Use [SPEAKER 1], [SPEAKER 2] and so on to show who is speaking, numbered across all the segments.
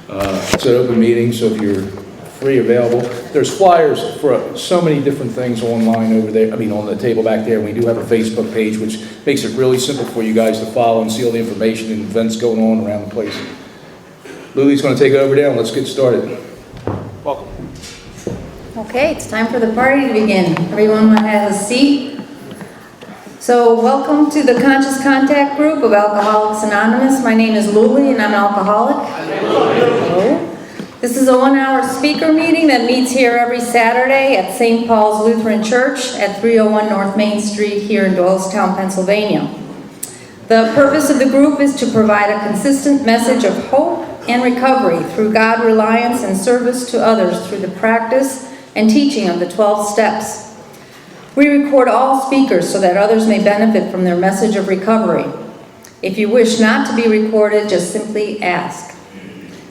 [SPEAKER 1] It's an open meeting, so if you're free, available. There's flyers for so many different things online over there, on the table back there. We do have a Facebook page, which makes it really simple for you guys to follow and see all the information and events going on around the place. Lily's going to take it over there, and let's get started. Welcome.
[SPEAKER 2] Okay, it's time for the party to begin. Everyone want to have a seat? So, welcome to the Conscious Contact Group of Alcoholics Anonymous. My name is Luli, and I'm an alcoholic. Hello. This is a 1-hour speaker meeting that meets here every Saturday at St. Paul's Lutheran Church at 301 North Main Street here in Doylestown, Pennsylvania. The purpose of the group is to provide a consistent message of hope and recovery through God reliance and service to others through the practice and teaching of the 12 steps. We record all speakers so that others may benefit from their message of recovery. If you wish not to be recorded, just simply ask.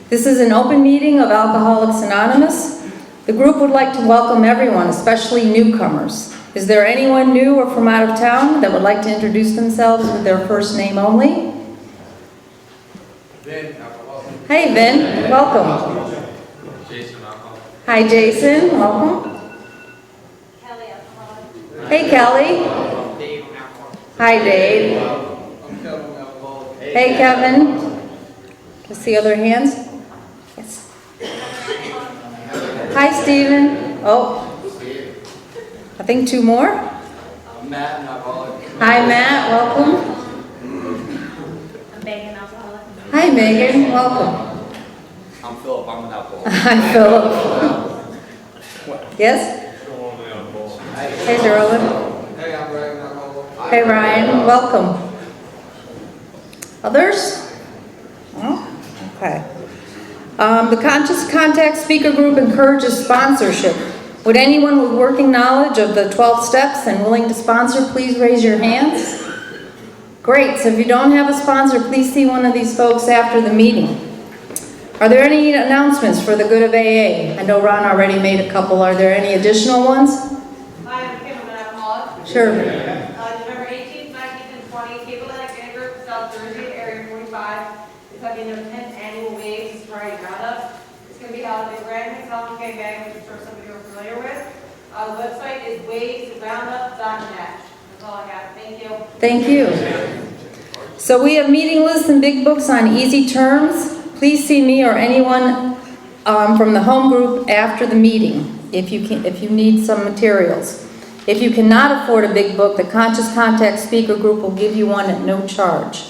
[SPEAKER 2] This is an open meeting of Alcoholics Anonymous. The group would like to welcome everyone, especially newcomers. Is there anyone new or from out of town that would like to introduce themselves with their first name only?
[SPEAKER 3] Vin.
[SPEAKER 2] Hey, Vin. Welcome.
[SPEAKER 3] Jason, alcoholic.
[SPEAKER 2] Hi, Jason. Welcome.
[SPEAKER 4] Kelly, alcoholic.
[SPEAKER 2] Hey, Kelly.
[SPEAKER 3] Dave, alcoholic.
[SPEAKER 2] Hi, Dave.
[SPEAKER 3] I'm Kevin, alcoholic.
[SPEAKER 2] Hey, Kevin. Let's see other hands. Yes. Hi, Stephen. Oh, I think two more.
[SPEAKER 3] I'm Matt, an alcoholic.
[SPEAKER 2] Hi, Matt. Welcome.
[SPEAKER 4] I'm Megan, alcoholic.
[SPEAKER 2] Hi, Megan. Welcome.
[SPEAKER 3] I'm Philip, I'm an alcoholic.
[SPEAKER 2] Hi, Philip. Yes? Hey, Geraldine.
[SPEAKER 3] Hey, I'm Ryan, alcoholic.
[SPEAKER 2] Hey, Ryan. Welcome. Others? Oh, okay. The Conscious Contact Speaker Group encourages sponsorship. Would anyone with working knowledge of the 12 steps and willing to sponsor, please raise your hands? Great. So if you don't have a sponsor, please see one of these folks after the meeting. Are there any announcements for the good of AA? I know Ron already made a couple. Are there any additional ones?
[SPEAKER 5] Hi, I'm Kim, I'm an alcoholic.
[SPEAKER 2] Sure.
[SPEAKER 5] November 18th, 19th, and 20th, Cable Atlantic Dinner Group, South Jersey, Area 45, is having their 10th annual Waves Sobriety Roundup. It's going to be held at the Grand Hotel K Bank, which I'm sure some of you are familiar with. The website is wavesroundup.net. That's all I got. Thank you.
[SPEAKER 2] Thank you. So we have meeting lists and big books on easy terms. Please see me or anyone from the home group after the meeting if you need some materials. If you cannot afford a big book, the Conscious Contact Speaker Group will give you one at no charge.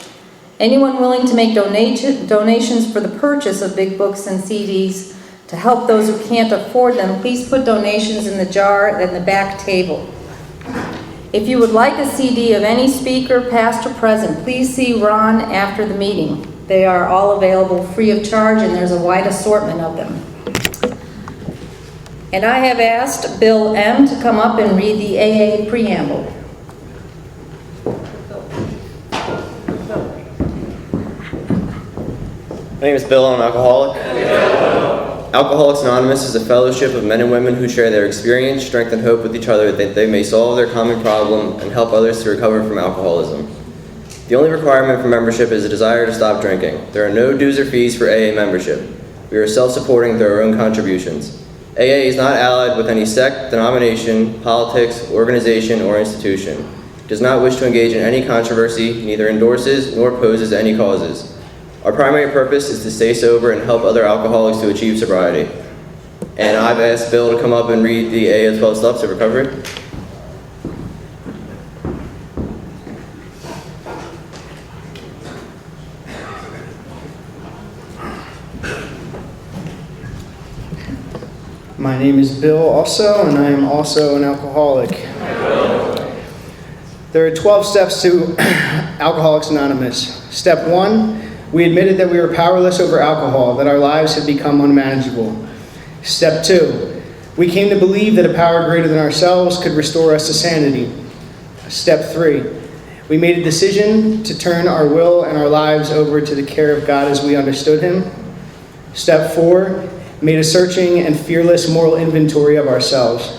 [SPEAKER 2] Anyone willing to make donations for the purchase of big books and CDs to help those who can't afford them, please put donations in the jar at the back table. If you would like a CD of any speaker, past or present, please see Ron after the meeting. They are all available free of charge, and there's a wide assortment of them. And I have asked Bill M. to come up and read the AA preamble.
[SPEAKER 6] My name is Bill, I'm an alcoholic. Alcoholics Anonymous is a fellowship of men and women who share their experience, strength, and hope with each other that they may solve their common problem and help others to recover from alcoholism. The only requirement for membership is a desire to stop drinking. There are no dues or fees for AA membership. We are self-supporting through our own contributions. AA is not allied with any sect, denomination, politics, organization, or institution. It does not wish to engage in any controversy, neither endorses nor opposes any causes. Our primary purpose is to stay sober and help other alcoholics to achieve sobriety. And I've asked Bill to come up and read the AA 12 Steps of Recovery.
[SPEAKER 7] My name is Bill also, and I am also an alcoholic. There are 12 steps to Alcoholics Anonymous. Step 1, we admitted that we were powerless over alcohol, that our lives had become unmanageable. Step 2, we came to believe that a power greater than ourselves could restore us to sanity. Step 3, we made a decision to turn our will and our lives over to the care of God as we understood Him. Step 4, made a searching and fearless moral inventory of ourselves.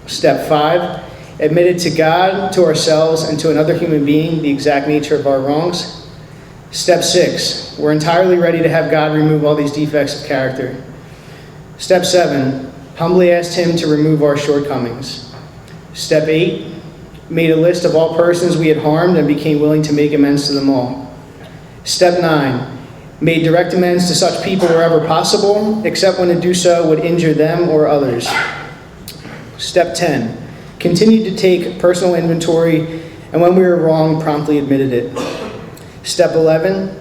[SPEAKER 7] Step 5, admitted to God, to ourselves, and to another human being the exact nature of our wrongs. Step 6, we're entirely ready to have God remove all these defects of character. Step 7, humbly asked Him to remove our shortcomings. Step 8, made a list of all persons we had harmed and became willing to make amends to them all. Step 9, made direct amends to such people wherever possible, except when to do so would injure them or others. Step 10, continued to take personal inventory, and when we were wrong, promptly admitted it. Step 11,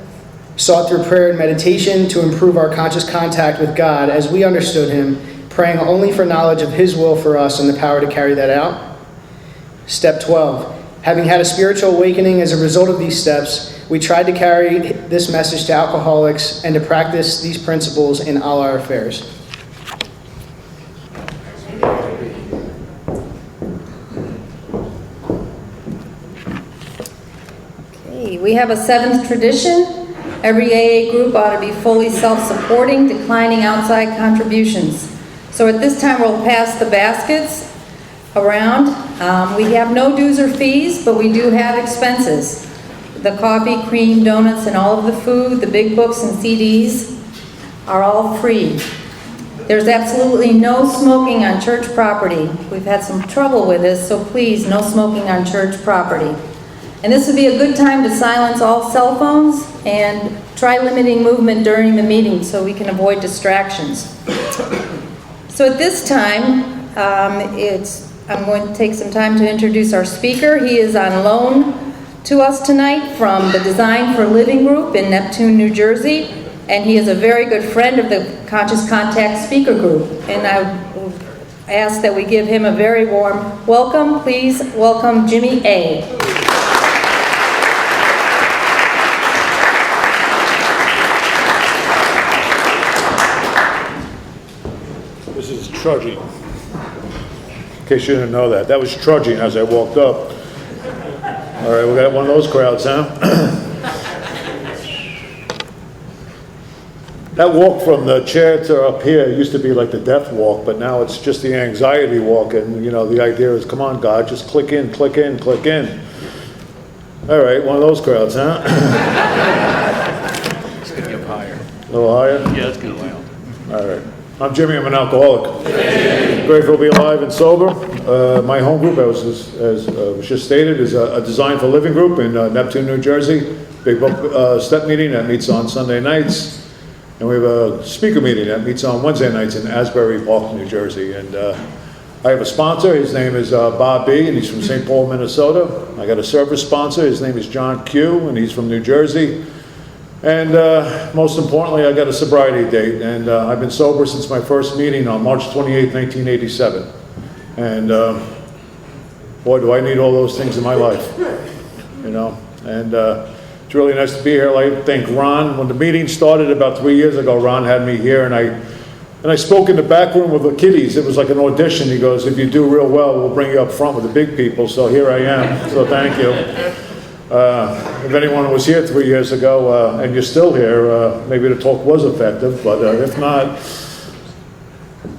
[SPEAKER 7] sought through prayer and meditation to improve our conscious contact with God as we understood Him, praying only for knowledge of His will for us and the power to carry that out. Step 12, having had a spiritual awakening as a result of these steps, we tried to carry this message to alcoholics and to practice these principles in all our affairs.
[SPEAKER 2] Okay, we have a 7th tradition. Every AA group ought to be fully self-supporting, declining outside contributions. So at this time, we'll pass the baskets around. We have no dues or fees, but we do have expenses. The coffee, cream, donuts, and all of the food, the big books and CDs are all free. There's absolutely no smoking on church property. We've had some trouble with this, so please, no smoking on church property. And this would be a good time to silence all cell phones and try limiting movement during the meeting so we can avoid distractions. So at this time, I'm going to take some time to introduce our speaker. He is on loan to us tonight from the Design for Living group in Neptune, New Jersey, and he is a very good friend of the Conscious Contact Speaker Group. And I ask that we give him a very warm welcome. Please welcome Jimmy A.
[SPEAKER 8] This is trudging. In case you didn't know that. That was trudging as I walked up. All right, we got one of those crowds, huh? That walk from the chair to up here used to be like the death walk, but now it's just the anxiety walk. And, you know, the idea is, come on, God, just click in, click in, click in. All right, one of those crowds, huh?
[SPEAKER 1] It's going to get higher.
[SPEAKER 8] A little higher?
[SPEAKER 1] Yeah, it's going to loud.
[SPEAKER 8] All right. I'm Jimmy. I'm an alcoholic. Grateful to be alive and sober. My home group, as was just stated, is a Design for Living group in Neptune, New Jersey. Big book step meeting that meets on Sunday nights. And we have a speaker meeting that meets on Wednesday nights in Asbury Park, New Jersey. And I have a sponsor. His name is Bob B., and he's from St. Paul, Minnesota. I got a service sponsor. His name is John Q., and he's from New Jersey. And most importantly, I got a sobriety date, and I've been sober since my first meeting on March 28, 1987. And boy, do I need all those things in my life, you know. And it's really nice to be here. I'd like to thank Ron. When the meeting started about 3 years ago, Ron had me here, and I spoke in the back room with the kiddies. It was like an audition. He goes, if you do real well, we'll bring you up front with the big people. So here I am. So thank you. If anyone was here 3 years ago and you're still here, maybe the talk was effective, but if not,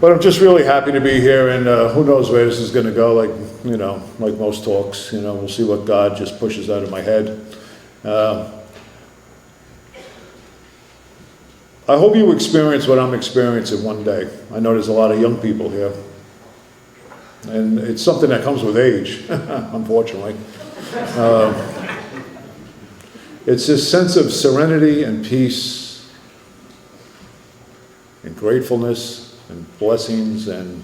[SPEAKER 8] but I'm just really happy to be here, and who knows where this is going to go, like, you know, like most talks, you know, we'll see what God just pushes out of my head. I hope you experience what I'm experiencing one day. I know there's a lot of young people here, and it's something that comes with age, unfortunately. It's this sense of serenity and peace and gratefulness and blessings, and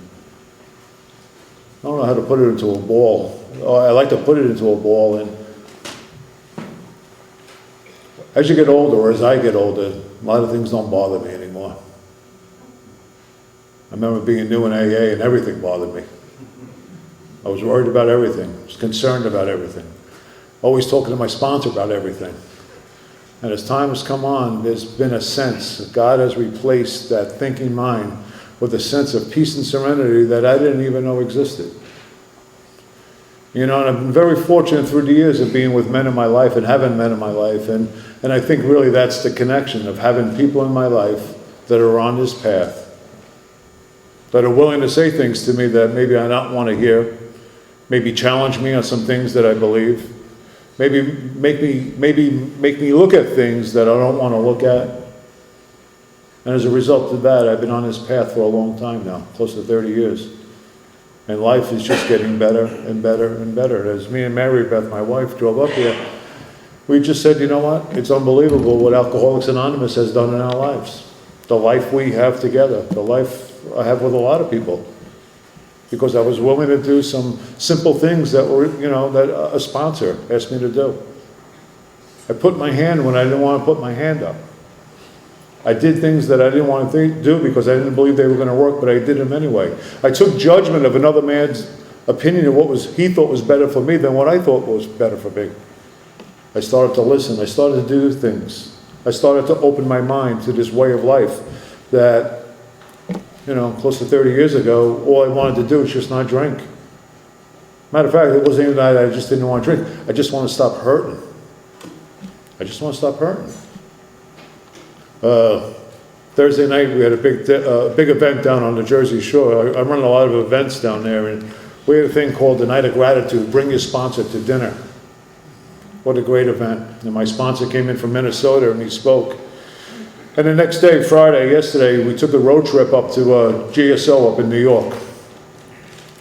[SPEAKER 8] I don't know how to put it into a ball. I like to put it into a ball, and as you get older, or as I get older, a lot of things don't bother me anymore. I remember being new in AA and everything bothered me. I was worried about everything, I was concerned about everything, always talking to my sponsor about everything. And as time has come on, there's been a sense that God has replaced that thinking mind with a sense of peace and serenity that I didn't even know existed. You know, and I've been very fortunate through the years of being with men in my life and having men in my life. And I think really that's the connection of having people in my life that are on this path, that are willing to say things to me that maybe I don't want to hear, maybe challenge me on some things that I believe, maybe make me look at things that I don't want to look at. And as a result of that, I've been on this path for a long time now, close to 30 years. And life is just getting better and better and better. As me and Mary Beth, my wife, drove up here, we just said, you know what? It's unbelievable what Alcoholics Anonymous has done in our lives. The life we have together, the life I have with a lot of people. Because I was willing to do some simple things that were, that a sponsor asked me to do. I put my hand when I didn't want to put my hand up. I did things that I didn't want to do because I didn't believe they were going to work, but I did them anyway. I took judgment of another man's opinion of what he thought was better for me than what I thought was better for me. I started to listen. I started to do things. I started to open my mind to this way of life that, close to 30 years ago, all I wanted to do was just not drink. Matter of fact, it wasn't even that I just didn't want to drink. I just want to stop hurting. I just want to stop hurting. Thursday night we had a big event down on the Jersey Shore. I run a lot of events down there, and we had a thing called the Night of Gratitude. Bring your sponsor to dinner. What a great event. And my sponsor came in from Minnesota and he spoke. And the next day, yesterday, we took a road trip up to GSO up in New York.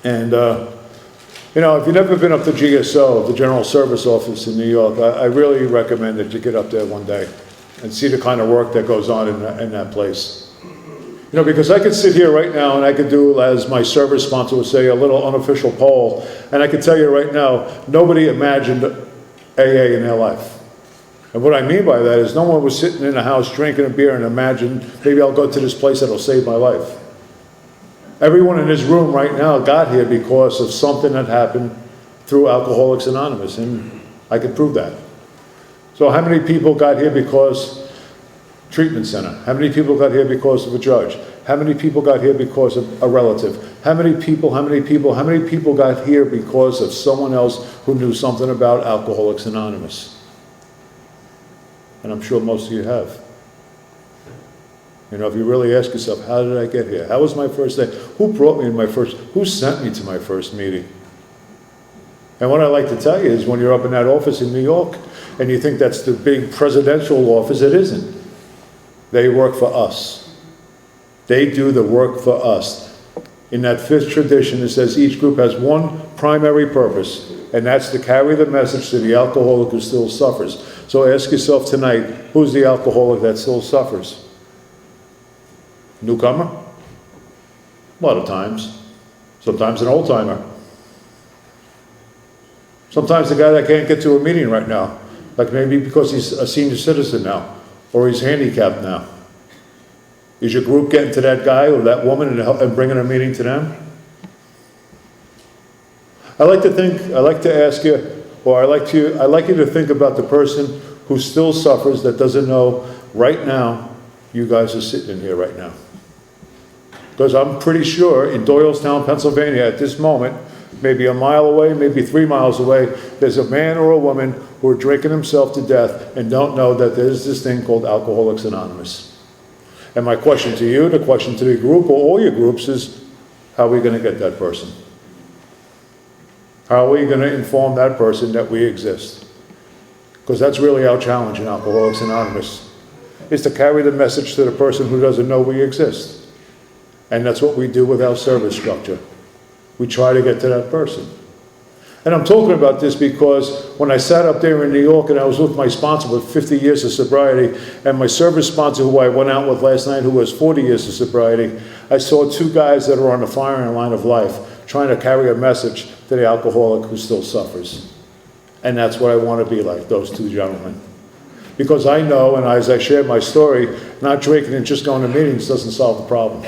[SPEAKER 8] And, if you've never been up to GSO, the General Service Office in New York, I really recommend that you get up there one day and see the kind of work that goes on in that place. Because I could sit here right now and I could do, as my service sponsor would say, a little unofficial poll, and I could tell you right now, nobody imagined AA in their life. And what I mean by that is no one was sitting in a house drinking a beer and imagined, maybe I'll go to this place that'll save my life. Everyone in this room right now got here because of something that happened through Alcoholics Anonymous, and I can prove that. So how many people got here because treatment center? How many people got here because of a judge? How many people got here because of a relative? How many people got here because of someone else who knew something about Alcoholics Anonymous? And I'm sure most of you have. If you really ask yourself, how did I get here? How was my first day? Who sent me to my first meeting? And what I like to tell you is when you're up in that office in New York and you think that's the big presidential office, it isn't. They work for us. They do the work for us. In that fifth tradition, it says each group has one primary purpose, and that's to carry the message to the alcoholic who still suffers. So ask yourself tonight, who's the alcoholic that still suffers? Newcomer? A lot of times. Sometimes an old-timer. Sometimes the guy that can't get to a meeting right now, like maybe because he's a senior citizen now, or he's handicapped now. Is your group getting to that guy or that woman and bringing a meeting to them? I like to ask you, or I like you to think about the person who still suffers that doesn't know right now you guys are sitting in here right now. Because I'm pretty sure in Doylestown, Pennsylvania at this moment, maybe a mile away, maybe 3 miles away, there's a man or a woman who are drinking himself to death and don't know that there's this thing called Alcoholics Anonymous. And my question to you, the question to the group or all your groups is, how are we going to get that person? How are we going to inform that person that we exist? Because that's really our challenge in Alcoholics Anonymous, is to carry the message to the person who doesn't know we exist. And that's what we do with our service structure. We try to get to that person. And I'm talking about this because when I sat up there in New York and I was with my sponsor with 50 years of sobriety, and my service sponsor who I went out with last night who has 40 years of sobriety, I saw two guys that are on the firing line of life trying to carry a message to the alcoholic who still suffers. And that's what I want to be like, those two gentlemen. Because I know, and as I share my story, not drinking and just going to meetings doesn't solve the problem.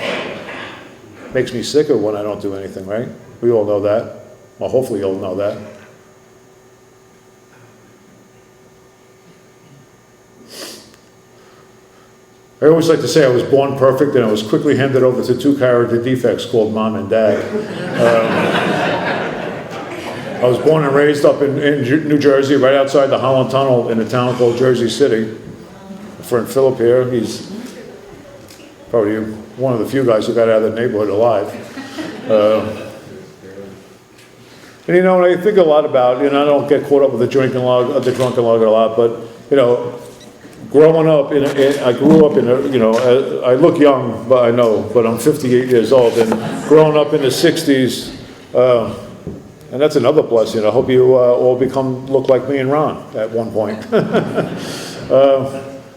[SPEAKER 8] Makes me sicker when I don't do anything, right? We all know that. Well, hopefully you'll know that. I always like to say I was born perfect and I was quickly handed over to two character defects called Mom and Dad. I was born and raised up in New Jersey, right outside the Holland Tunnel in a town called Jersey City. My friend Philip here, he's probably one of the few guys who got out of the neighborhood alive. And you know, and I think a lot about, I don't get caught up with the drunken log a lot, but, growing up I grew up in I look young, but but I'm 58 years old, and growing up in the 60s, and that's another blessing. I hope you all look like me and Ron at one point.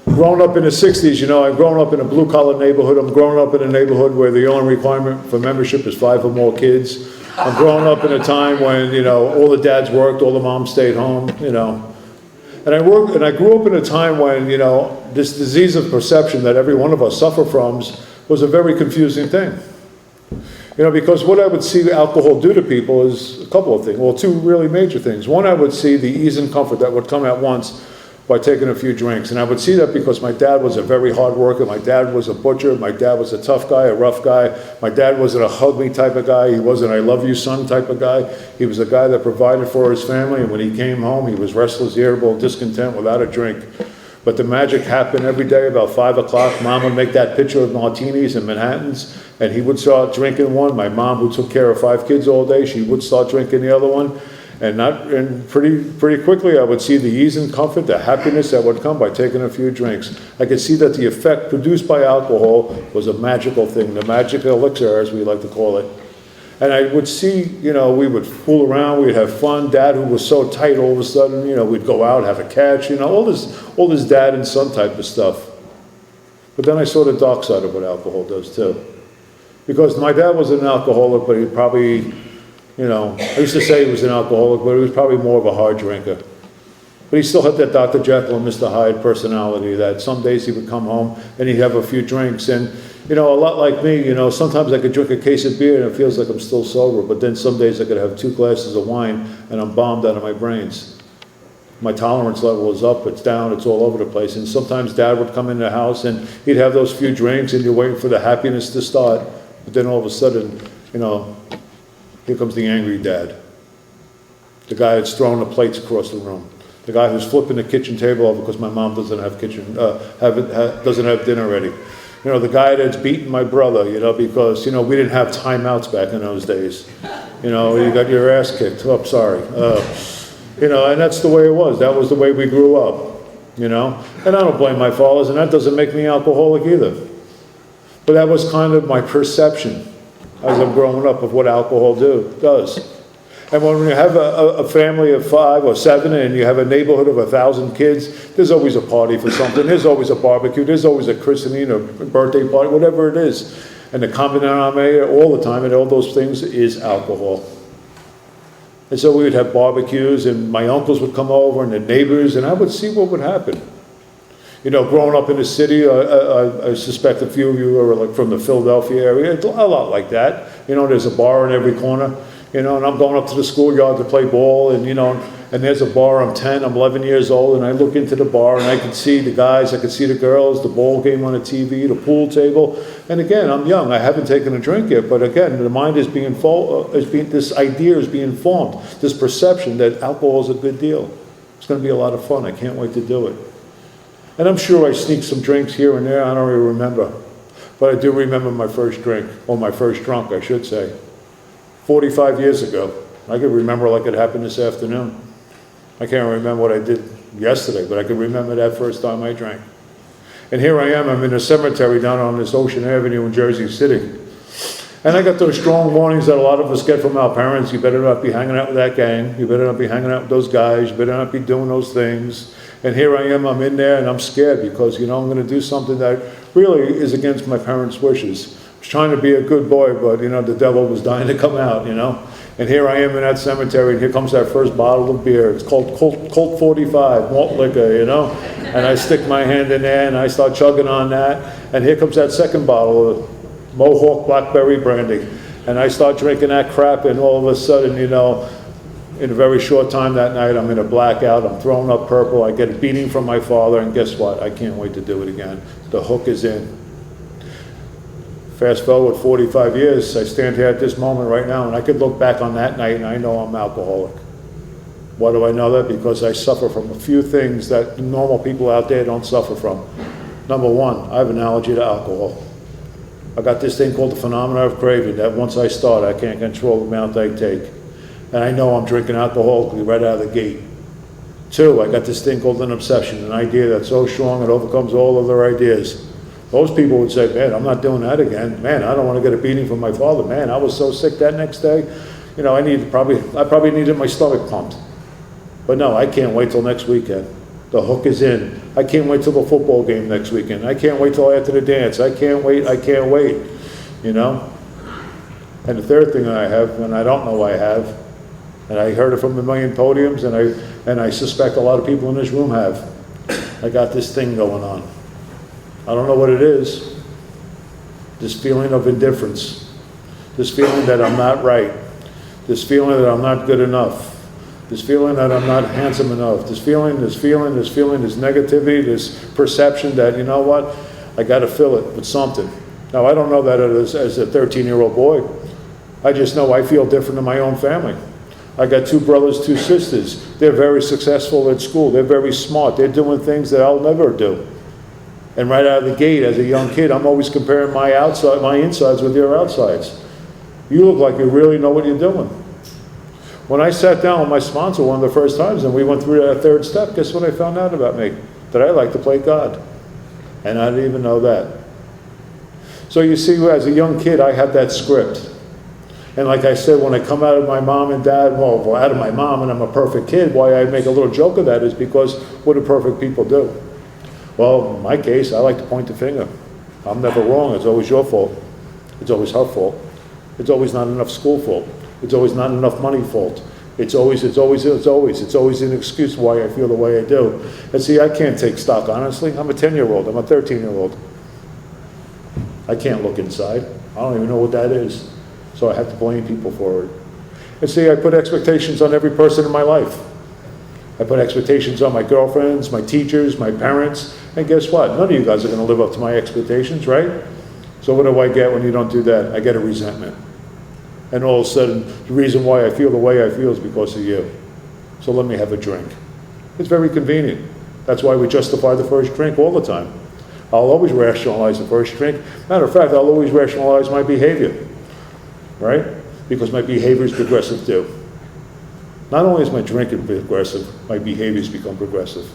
[SPEAKER 8] Growing up in the 60s, I've grown up in a blue-collar neighborhood. I'm growing up in a neighborhood where the only requirement for membership is 5 or more kids. I'm growing up in a time when, all the dads worked, all the moms stayed home, And I grew up in a time when, this disease of perception that every one of us suffer from was a very confusing thing. Because what I would see alcohol do to people is a couple of things. Well, 2 really major things. One, I would see the ease and comfort that would come at once by taking a few drinks. And I would see that because my dad was a very hard worker. My dad was a butcher. My dad was a tough guy, a rough guy. My dad wasn't a hug me type of guy. He wasn't I love you son type of guy. He was a guy that provided for his family. And when he came home, he was restless, irritable, discontent without a drink. But the magic happened every day about 5 o'clock. Mom would make that pitcher of martinis and Manhattans, and he would start drinking one. My mom, who took care of 5 kids all day, she would start drinking the other one. And pretty quickly, I would see the ease and comfort, the happiness that would come by taking a few drinks. I could see that the effect produced by alcohol was a magical thing, the magic elixir, as we like to call it. And I would see, we would fool around, we'd have fun. Dad, who was so tight, all of a sudden, we'd go out, have a catch, all this dad and son type of stuff. But then I saw the dark side of what alcohol does too. Because my dad was an alcoholic, but he probably, I used to say he was an alcoholic, but he was probably more of a hard drinker. But he still had that Dr. Jekyll and Mr. Hyde personality that some days he would come home and he'd have a few drinks. And, a lot like me, sometimes I could drink a case of beer and it feels like I'm still sober. But then some days I could have 2 glasses of wine and I'm bombed out of my brains. My tolerance level is up, it's down, it's all over the place. And sometimes Dad would come in the house and he'd have those few drinks and you're waiting for the happiness to start. But then all of a sudden, here comes the angry dad. The guy that's throwing the plates across the room. The guy who's flipping the kitchen table over because my mom doesn't have doesn't have dinner ready. The guy that's beating my brother, because, we didn't have timeouts back in those days. You got your ass kicked. Oh, I'm sorry. And that's the way it was. That was the way we grew up, And I don't blame my fathers, and that doesn't make me alcoholic either. But that was kind of my perception as I'm growing up of what alcohol does. And when you have a family of 5 or 7 and you have a neighborhood of 1,000 kids, there's always a party for something. There's always a barbecue. There's always a christening or birthday party, whatever it is. And the common denominator all the time and all those things is alcohol. And so we would have barbecues and my uncles would come over and the neighbors and I would see what would happen. Growing up in the city, I suspect a few of you are like from the Philadelphia area. It's a lot like that. There's a bar in every corner. And I'm going up to the schoolyard to play ball, and and there's a bar. I'm 10, I'm 11 years old, and I look into the bar, and I can see the guys, I can see the girls, the ball game on the TV, the pool table. And again, I'm young. I haven't taken a drink yet, but again, the mind is this idea is being formed, this perception that alcohol is a good deal. It's going to be a lot of fun. I can't wait to do it. And I'm sure I sneaked some drinks here and there. I don't even remember, but I do remember my first drink, or my first drunk, I should say. 45 years ago. I could remember like it happened this afternoon. I can't remember what I did yesterday, but I can remember that first time I drank. And here I am, I'm in a cemetery down on this Ocean Avenue in Jersey City. And I got those strong warnings that a lot of us get from our parents. You better not be hanging out with that gang. You better not be hanging out with those guys. You better not be doing those things. And here I am, I'm in there and I'm scared because, I'm going to do something that really is against my parents' wishes. I was trying to be a good boy, but, the devil was dying to come out, And here I am in that cemetery, and here comes that first bottle of beer. It's called Colt 45, malt liquor, And I stick my hand in there, and I start chugging on that. And here comes that second bottle of Mohawk Blackberry Brandy. And I start drinking that crap, and all of a sudden, in a very short time that night, I'm in a blackout. I'm throwing up purple. I get a beating from my father, and guess what? I can't wait to do it again. The hook is in. Fast forward 45 years, I stand here at this moment right now, and I could look back on that night, and I know I'm alcoholic. Why do I know that? Because I suffer from a few things that normal people out there don't suffer from. Number one, I have an allergy to alcohol. I got this thing called the phenomenon of craving, that once I start, I can't control the amount I take. and I know I'm drinking alcoholically right out of the gate. 2, I got this thing called an obsession, an idea that's so strong it overcomes all other ideas. Most people would say, man, I'm not doing that again. Man, I don't want to get a beating from my father. Man, I was so sick that next day. You know, I probably needed my stomach pumped. But no, I can't wait till next weekend. The hook is in. I can't wait till the football game next weekend. I can't wait till after the dance. I can't wait, you know? And the third thing I have, and I don't know I have, and I heard it from a million podiums, and I suspect a lot of people in this room have. I got this thing going on. I don't know what it is. This feeling of indifference. This feeling that I'm not right. This feeling that I'm not good enough. This feeling that I'm not handsome enough. This feeling, this negativity, this perception that, you know what, I got to fill it with something. Now, I don't know that as a 13-year-old boy. I just know I feel different in my own family. I got 2 brothers, 2 sisters. They're very successful at school. They're very smart. They're doing things that I'll never do. And right out of the gate, as a young kid, I'm always comparing my insides with your outsides. You look like you really know what you're doing. When I sat down with my sponsor one of the first times and we went through that 3rd step, guess what I found out about me? That I like to play God. And I didn't even know that. So you see, as a young kid, I had that script. And like I said, when I come out of my mom and dad, well, out of my mom and I'm a perfect kid, why I make a little joke of that is because what do perfect people do? Well, in my case, I like to point the finger. I'm never wrong. It's always your fault. It's always her fault. It's always not enough school fault. It's always not enough money fault. It's always an excuse why I feel the way I do. And see, I can't take stock, honestly. I'm a 10-year-old. I'm a 13-year-old. I can't look inside. I don't even know what that is. So I have to blame people for it. And see, I put expectations on every person in my life. I put expectations on my girlfriends, my teachers, my parents, and guess what? None of you guys are going to live up to my expectations, right? So what do I get when you don't do that? I get a resentment. And all of a sudden, the reason why I feel the way I feel is because of you. So let me have a drink. It's very convenient. That's why we justify the first drink all the time. I'll always rationalize the first drink. Matter of fact, I'll always rationalize my behavior, right? Because my behavior is progressive too. Not only is my drinking progressive, my behaviors become progressive.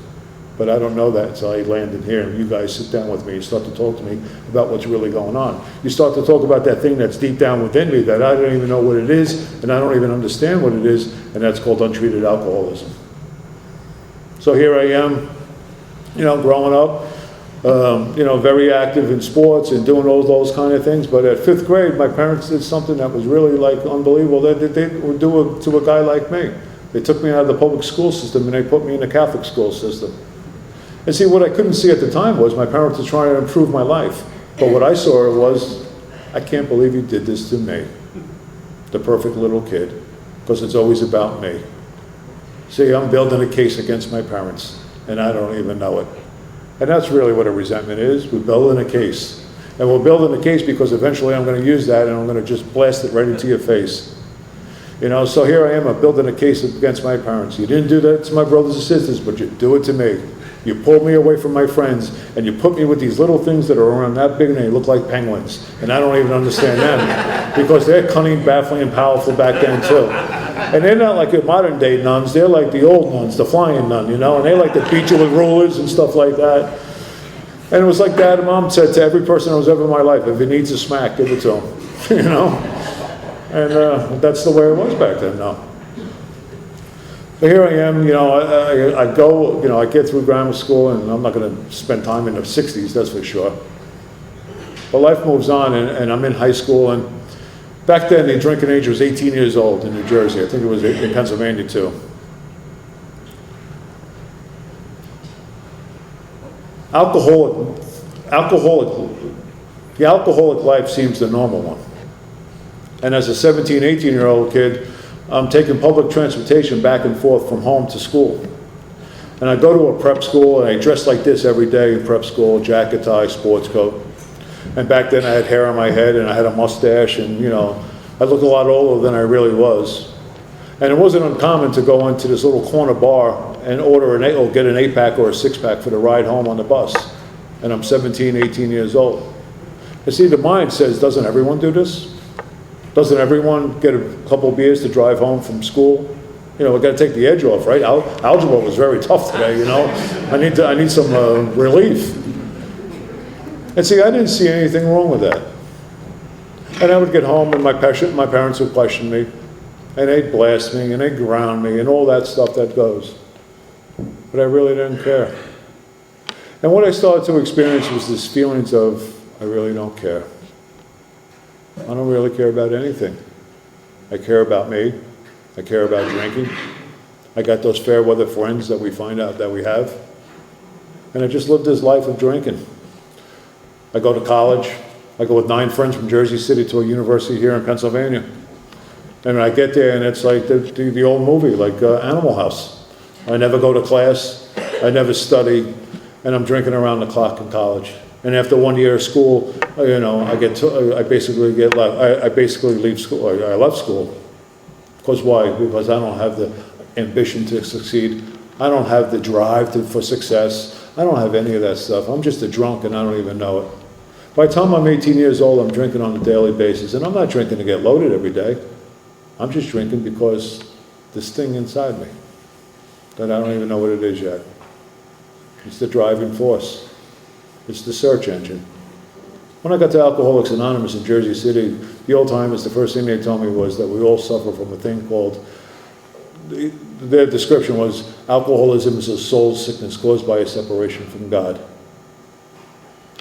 [SPEAKER 8] But I don't know that until I land in here and you guys sit down with me and start to talk to me about what's really going on. You start to talk about that thing that's deep down within me that I don't even know what it is and I don't even understand what it is, and that's called untreated alcoholism. So here I am, you know, growing up, you know, very active in sports and doing all those kind of things. But at 5th grade, my parents did something that was really like unbelievable that they would do to a guy like me. They took me out of the public school system and they put me in the Catholic school system. And see, what I couldn't see at the time was my parents were trying to improve my life. But what I saw was, I can't believe you did this to me, the perfect little kid, because it's always about me. See, I'm building a case against my parents, and I don't even know it. And that's really what a resentment is. We're building a case. And we're building a case because eventually I'm going to use that and I'm going to just blast it right into your face. You know, so here I am, I'm building a case against my parents. You didn't do that to my brothers and sisters, but you do it to me. You pulled me away from my friends, and you put me with these little things that are around that big and they look like penguins. And I don't even understand them, because they're cunning, baffling, and powerful back then too. And they're not like the modern day nuns, they're like the old nuns, the flying nun, you know, and they like to beat you with rulers and stuff like that. And it was like Dad and Mom said to every person that was ever in my life, if it needs a smack, give it to him, you know. And that's the way it was back then, no. But here I am, you know, I go, you know, I get through grammar school, and I'm not going to spend time in the 60s, that's for sure. But life moves on, and I'm in high school, and back then the drinking age was 18 years old in New Jersey. I think it was in Pennsylvania too. The alcoholic life seems the normal one. And as a 17, 18-year-old kid, I'm taking public transportation back and forth from home to school. And I go to a prep school, and I dress like this every day in prep school, jacket, tie, sports coat. And back then I had hair on my head, and I had a mustache, and, you know, I looked a lot older than I really was. And it wasn't uncommon to go into this little corner bar and order or get an 8-pack or a 6-pack for the ride home on the bus. And I'm 17, 18 years old. You see, the mind says, doesn't everyone do this? Doesn't everyone get a couple beers to drive home from school? You know, we got to take the edge off, right? Algebra was very tough today, you know? I need some relief. And see, I didn't see anything wrong with that. And I would get home and my parents would question me, and they'd blast me, and they'd ground me, and all that stuff that goes. But I really didn't care. And what I started to experience was this feelings of, I really don't care. I don't really care about anything. I care about me. I care about drinking. I got those fair weather friends that we find out that we have. And I just lived this life of drinking. I go to college. I go with 9 friends from Jersey City to a university here in Pennsylvania. And I get there and it's like the old movie, like Animal House. I never go to class. I never study. And I'm drinking around the clock in college. And after 1 year of school, you know, I basically leave school. I left school. Because why? Because I don't have the ambition to succeed. I don't have the drive for success. I don't have any of that stuff. I'm just a drunk and I don't even know it. By the time I'm 18 years old, I'm drinking on a daily basis. And I'm not drinking to get loaded every day. I'm just drinking because this thing inside me that I don't even know what it is yet. It's the driving force. It's the search engine. When I got to Alcoholics Anonymous in Jersey City, the old timers, the first thing they told me was that we all suffer from a thing called, their description was, alcoholism is a soul sickness caused by a separation from God.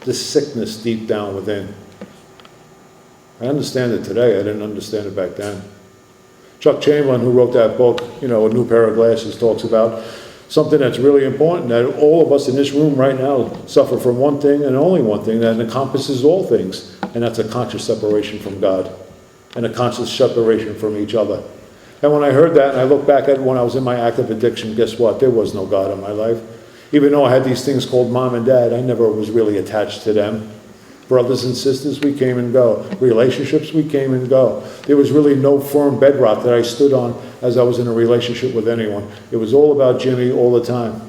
[SPEAKER 8] This sickness deep down within. I understand it today. I didn't understand it back then. Chuck Chamberlain, who wrote that book, you know, A New Pair of Glasses, talks about something that's really important, that all of us in this room right now suffer from one thing and only one thing that encompasses all things, and that's a conscious separation from God and a conscious separation from each other. And when I heard that and I look back at when I was in my active addiction, guess what? There was no God in my life. Even though I had these things called mom and dad, I never was really attached to them. Brothers and sisters, we came and go. Relationships, we came and go. There was really no firm bedrock that I stood on as I was in a relationship with anyone. It was all about Jimmy all the time.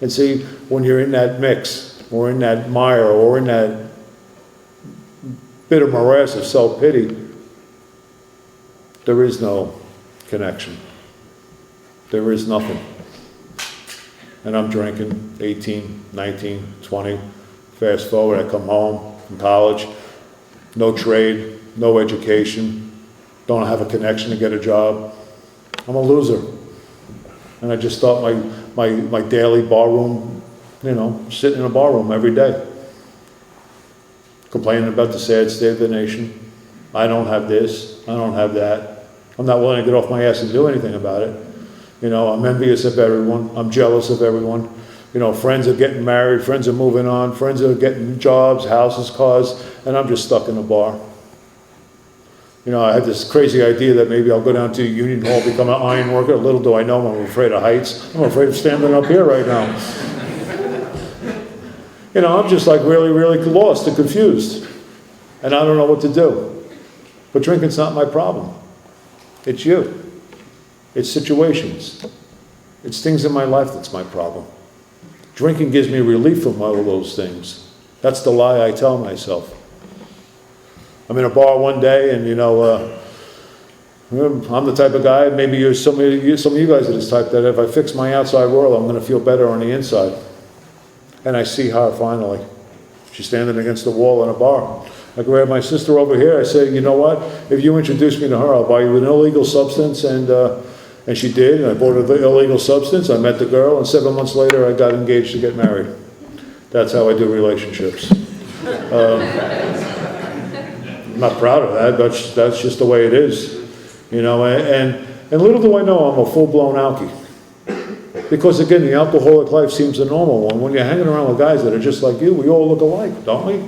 [SPEAKER 8] And see, when you're in that mix, or in that mire, or in that bitter morass of self-pity, there is no connection. There is nothing. And I'm drinking 18, 19, 20. Fast forward, I come home from college, no trade, no education, don't have a connection to get a job. I'm a loser. And I just start my daily barroom, you know, sitting in a barroom every day, complaining about the sad state of the nation. I don't have this, I don't have that. I'm not willing to get off my ass and do anything about it. You know, I'm envious of everyone, I'm jealous of everyone. You know, friends are getting married, friends are moving on, friends are getting jobs, houses, cars, and I'm just stuck in a bar. You know, I had this crazy idea that maybe I'll go down to Union Hall, become an iron worker. Little do I know, I'm afraid of heights. I'm afraid of standing up here right now. You know, I'm just like really, really lost and confused. And I don't know what to do. But drinking's not my problem. It's you. It's situations. It's things in my life that's my problem. Drinking gives me relief from all of those things. That's the lie I tell myself. I'm in a bar one day and, you know, I'm the type of guy, maybe some of you guys are this type, that if I fix my outside world, I'm going to feel better on the inside. And I see her finally. She's standing against the wall in a bar. I grab my sister over here. I say, you know what? If you introduce me to her, I'll buy you an illegal substance. And she did, and I bought an illegal substance, I met the girl, and 7 months later I got engaged to get married. That's how I do relationships. I'm not proud of that, but that's just the way it is. You know, and little do I know I'm a full-blown alkie. Because again, the alcoholic life seems a normal one. When you're hanging around with guys that are just like you, we all look alike, don't we?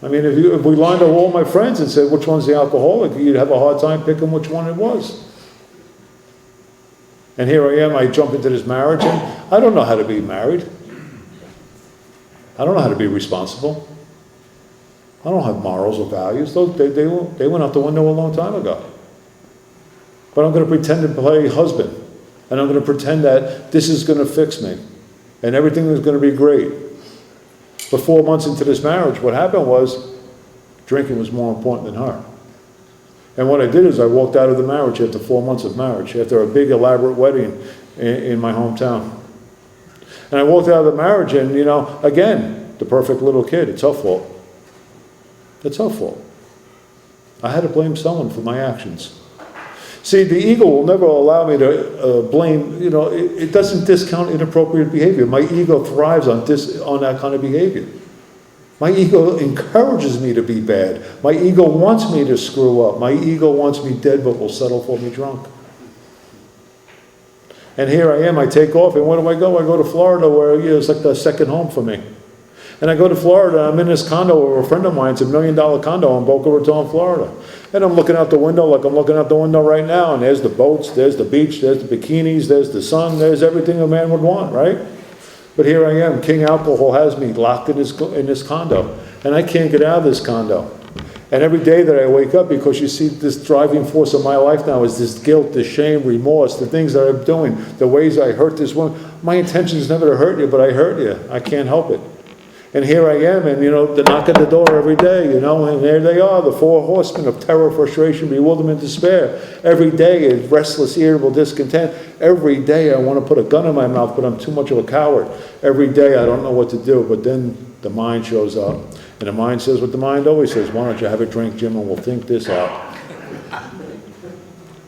[SPEAKER 8] I mean, if we lined up all my friends and said, which one's the alcoholic, you'd have a hard time picking which one it was. And here I am, I jump into this marriage, and I don't know how to be married. I don't know how to be responsible. I don't have morals or values. They went out the window a long time ago. But I'm going to pretend to play husband. And I'm going to pretend that this is going to fix me. And everything is going to be great. But 4 months into this marriage, what happened was, drinking was more important than her. And what I did is I walked out of the marriage after 4 months of marriage, after a big elaborate wedding in my hometown. And I walked out of the marriage and, you know, again, the perfect little kid, it's her fault. It's her fault. I had to blame someone for my actions. See, the ego will never allow me to blame, you know, it doesn't discount inappropriate behavior. My ego thrives on that kind of behavior. My ego encourages me to be bad. My ego wants me to screw up. My ego wants me dead but will settle for me drunk. And here I am, I take off, and where do I go? I go to Florida, where it's like the second home for me. And I go to Florida, I'm in this condo with a friend of mine, it's $1 million condo in Boca Raton, Florida. And I'm looking out the window like I'm looking out the window right now, and there's the boats, there's the beach, there's the bikinis, there's the sun, there's everything a man would want, right? But here I am, King Alcohol has me locked in this condo, and I can't get out of this condo. And every day that I wake up, because you see this driving force of my life now is this guilt, this shame, remorse, the things that I'm doing, the ways I hurt this woman. My intention is never to hurt you, but I hurt you. I can't help it. And here I am, and you know, the knock at the door every day, you know, and there they are, the 4 horsemen of terror, frustration, bewilderment, despair. Every day is restless, irritable, discontent. Every day I want to put a gun in my mouth, but I'm too much of a coward. Every day I don't know what to do, but then the mind shows up. And the mind says what the mind always says, why don't you have a drink, Jim, and we'll think this out.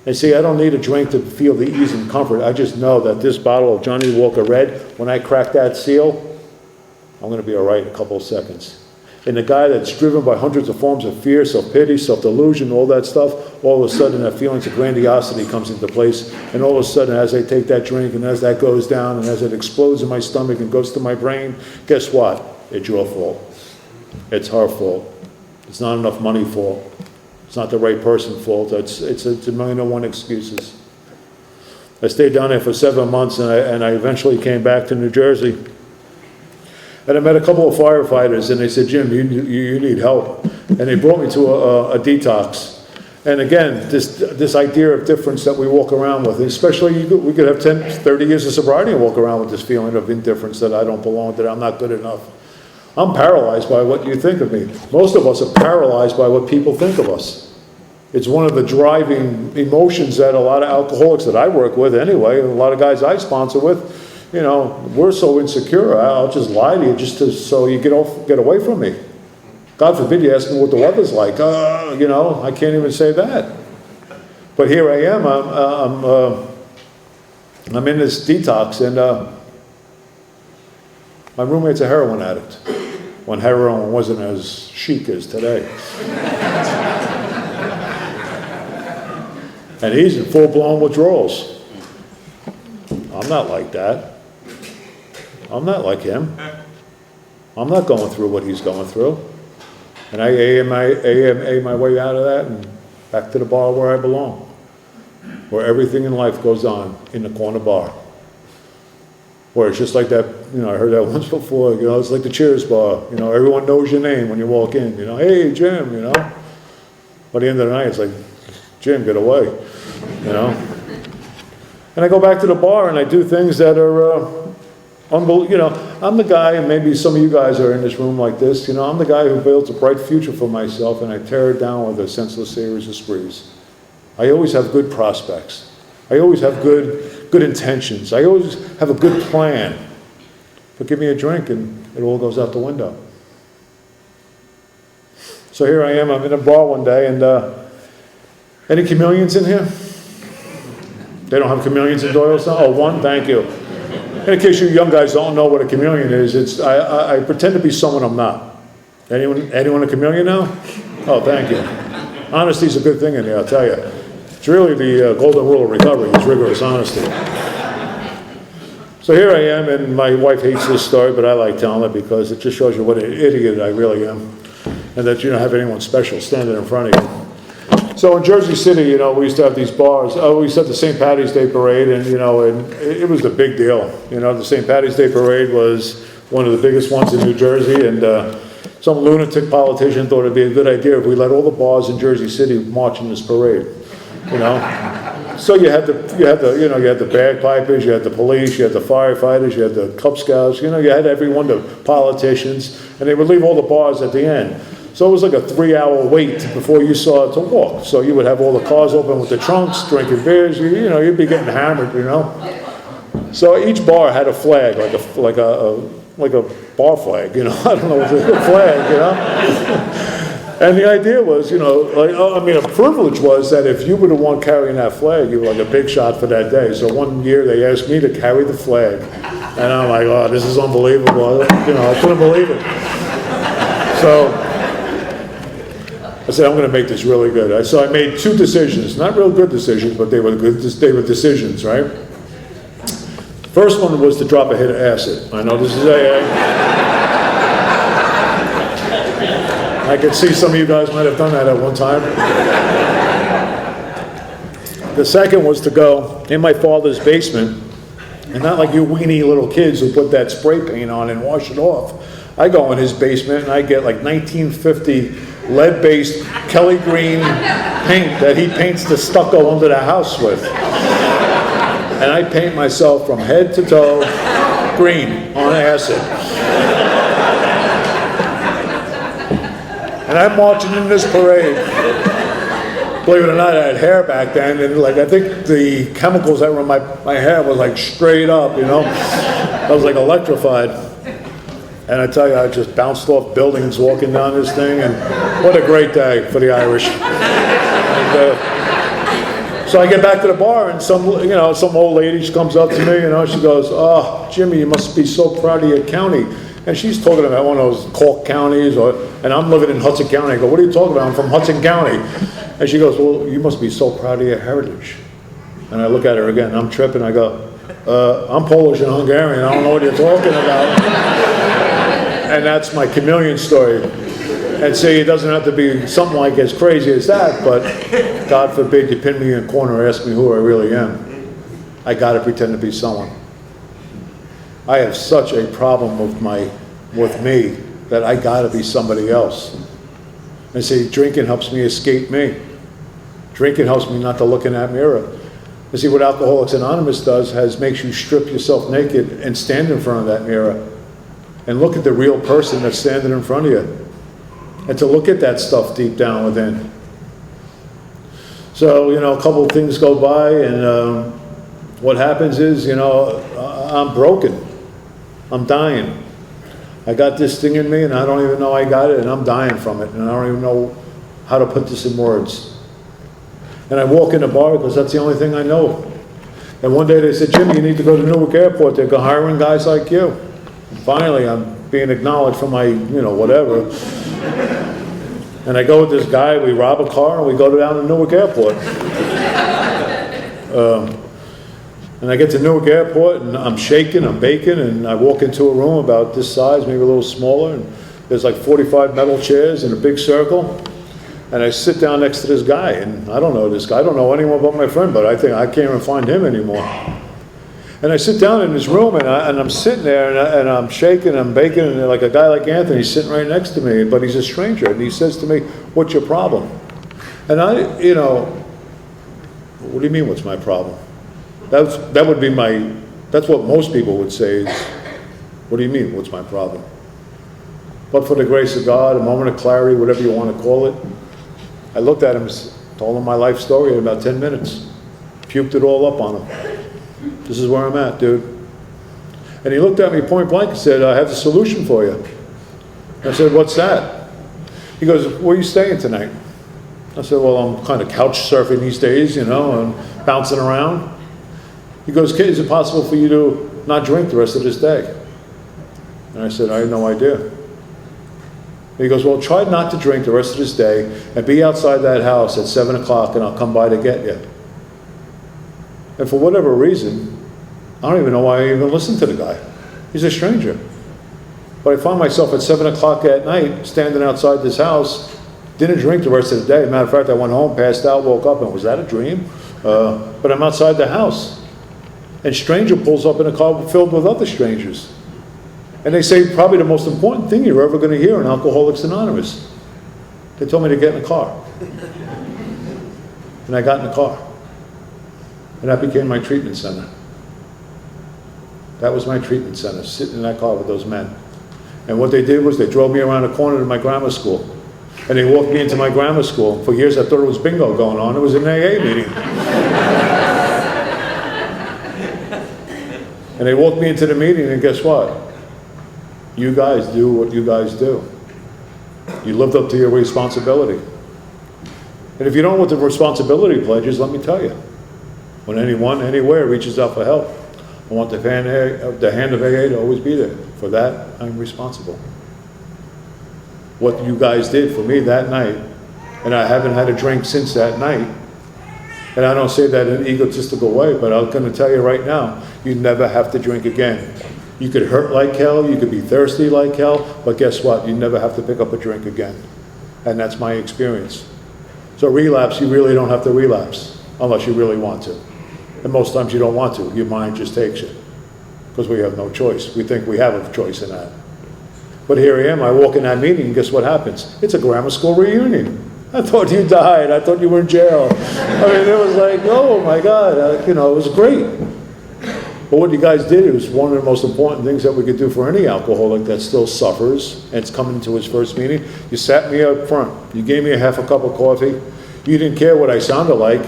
[SPEAKER 8] And see, I don't need a drink to feel the ease and comfort. I just know that this bottle of Johnny Walker Red, when I crack that seal, I'm going to be all right in a couple of seconds. And the guy that's driven by hundreds of forms of fear, self-pity, self-delusion, all that stuff, all of a sudden that feelings of grandiosity comes into place. And all of a sudden, as I take that drink, and as that goes down, and as it explodes in my stomach and goes to my brain, guess what? It's your fault. It's her fault. It's not enough money fault. It's not the right person's fault. It's a million and one excuses. I stayed down there for 7 months, and I eventually came back to New Jersey. And I met a couple of firefighters, and they said, Jim, you need help. And they brought me to a detox. And again, this idea of difference that we walk around with, especially we could have 10, 30 years of sobriety and walk around with this feeling of indifference that I don't belong, that I'm not good enough. I'm paralyzed by what you think of me. Most of us are paralyzed by what people think of us. It's one of the driving emotions that a lot of alcoholics that I work with anyway, and a lot of guys I sponsor with, you know, we're so insecure. I'll just lie to you so you get away from me. God forbid you ask me what the weather's like. You know, I can't even say that. But here I am. I'm in this detox, and my roommate's a heroin addict, when heroin wasn't as chic as today. And he's in full-blown withdrawals. I'm not like that. I'm not like him. I'm not going through what he's going through. And I AMA my way out of that and back to the bar where I belong, where everything in life goes on in the corner bar. Where it's just like that, you know, I heard that once before, you know, it's like the Cheers bar. You know, everyone knows your name when you walk in, you know, hey, Jim, you know. By the end of the night, it's like, Jim, get away, you know. And I go back to the bar and I do things that are unbelievable. You know, I'm the guy, and maybe some of you guys are in this room like this, you know, I'm the guy who builds a bright future for myself, and I tear it down with a senseless series of sprees. I always have good prospects. I always have good intentions. I always have a good plan. But give me a drink and it all goes out the window. So here I am, I'm in a bar one day, and any chameleons in here? They don't have chameleons in Doylestown? Oh, one? Thank you. In case you young guys don't know what a chameleon is, I pretend to be someone I'm not. Anyone a chameleon now? Oh, thank you. Honesty's a good thing in here, I'll tell you. It's really the golden rule of recovery, is rigorous honesty. So here I am, and my wife hates this story, but I like telling it because it just shows you what an idiot I really am, and that you don't have anyone special standing in front of you. So in Jersey City, you know, we used to have these bars. We used to have the St. Patty's Day Parade, and, you know, and it was a big deal. You know, the St. Patty's Day Parade was one of the biggest ones in New Jersey, and some lunatic politician thought it'd be a good idea if we let all the bars in Jersey City march in this parade. You know, so you had the bagpipers, you had the police, you had the firefighters, you had the Cub Scouts, you know, you had everyone, the politicians, and they would leave all the bars at the end. So it was like a 3-hour wait before you saw it to walk. So you would have all the cars open with the trunks, drinking beers, you'd be getting hammered, So each bar had a flag, like a bar flag, I don't know, it was a flag, And the idea was, a privilege was that if you were the one carrying that flag, you were like a big shot for that day. So one year they asked me to carry the flag. And I'm like, oh, this is unbelievable. I couldn't believe it. So I said, I'm going to make this really good. So I made 2 decisions, not real good decisions, but they were decisions, right? First one was to drop a hit of acid. I know this is AA. I could see some of you guys might have done that at one time. The second was to go in my father's basement, and not like you weenie little kids who put that spray paint on and wash it off. I go in his basement and I get like 1950 lead-based Kelly green paint that he paints the stucco under the house with. And I paint myself from head to toe green on acid. And I'm marching in this parade. Believe it or not, I had hair back then, and I think the chemicals that were in my hair was like straight up, I was like electrified. And I tell you, I just bounced off buildings walking down this thing, and what a great day for the Irish. So I get back to the bar, and some old lady, she comes up to me, she goes, "Oh, Jimmy, you must be so proud of your county." And she's talking about one of those Cork counties, and I'm living in Hudson County. I go, "What are you talking about? I'm from Hudson County." And she goes, "Well, you must be so proud of your heritage." And I look at her again, I'm tripping, I go, "I'm Polish and Hungarian, I don't know what you're talking about." And that's my chameleon story. And see, it doesn't have to be something like as crazy as that, but God forbid you pin me in a corner and ask me who I really am. I gotta pretend to be someone. I have such a problem with me that I gotta be somebody else. And see, drinking helps me escape me. Drinking helps me not to look in that mirror. And see, what Alcoholics Anonymous does makes you strip yourself naked and stand in front of that mirror and look at the real person that's standing in front of you, and to look at that stuff deep down within. So, a couple of things go by, and what happens is, I'm broken. I'm dying. I got this thing in me, and I don't even know I got it, and I'm dying from it, and I don't even know how to put this in words. And I walk in the bar because that's the only thing I know. And one day they said, "Jimmy, you need to go to Newark Airport. They're hiring guys like you." And finally, I'm being acknowledged for my, whatever. And I go with this guy, we rob a car, and we go down to Newark Airport. And I get to Newark Airport, and I'm shaking, I'm baking, and I walk into a room about this size, maybe a little smaller, and there's like 45 metal chairs in a big circle. And I sit down next to this guy, and I don't know this guy, I don't know anyone but my friend, but I think I can't even find him anymore. And I sit down in this room, and I'm sitting there, and I'm shaking, I'm baking, and like a guy like Anthony's sitting right next to me, but he's a stranger, and he says to me, "What's your problem?" And what do you mean, what's my problem? That would be that's what most people would say is, "What do you mean, what's my problem?" But for the grace of God, a moment of clarity, whatever you want to call it, I looked at him, told him my life story in about 10 minutes, puked it all up on him. "This is where I'm at, dude." And he looked at me point blank and said, "I have the solution for you." I said, "What's that?" He goes, "Where are you staying tonight?" I said, "Well, I'm kind of couch surfing these days, and bouncing around." He goes, "Kid, is it possible for you to not drink the rest of this day?" And I said, "I had no idea." He goes, "Well, try not to drink the rest of this day and be outside that house at 7 o'clock, and I'll come by to get you." And for whatever reason, I don't even know why I even listened to the guy. He's a stranger. But I found myself at 7 o'clock at night, standing outside this house, didn't drink the rest of the day. Matter of fact, I went home, passed out, woke up, and was that a dream? But I'm outside the house. And stranger pulls up in a car filled with other strangers. And they say probably the most important thing you're ever going to hear in Alcoholics Anonymous. They told me to get in the car. And I got in the car. And that became my treatment center. That was my treatment center, sitting in that car with those men. And what they did was they drove me around the corner to my grammar school. And they walked me into my grammar school. For years I thought it was bingo going on. It was an AA meeting. And they walked me into the meeting, and guess what? You guys do what you guys do. You lived up to your responsibility. And if you don't know what the responsibility pledge is, let me tell you. When anyone, anywhere reaches out for help, I want the hand of AA to always be there. For that, I'm responsible. What you guys did for me that night, and I haven't had a drink since that night, and I don't say that in an egotistical way, but I'm going to tell you right now, you never have to drink again. You could hurt like hell, you could be thirsty like hell, but guess what? You never have to pick up a drink again. And that's my experience. So relapse, you really don't have to relapse, unless you really want to. And most times you don't want to, your mind just takes you. Because we have no choice. We think we have a choice in that. But here I am, I walk in that meeting, and guess what happens? It's a grammar school reunion. I thought you died, I thought you were in jail. I mean, it was like, oh my God, it was great. But what you guys did, it was one of the most important things that we could do for any alcoholic that still suffers, and it's coming to his first meeting. You sat me up front, you gave me a half a cup of coffee, you didn't care what I sounded like,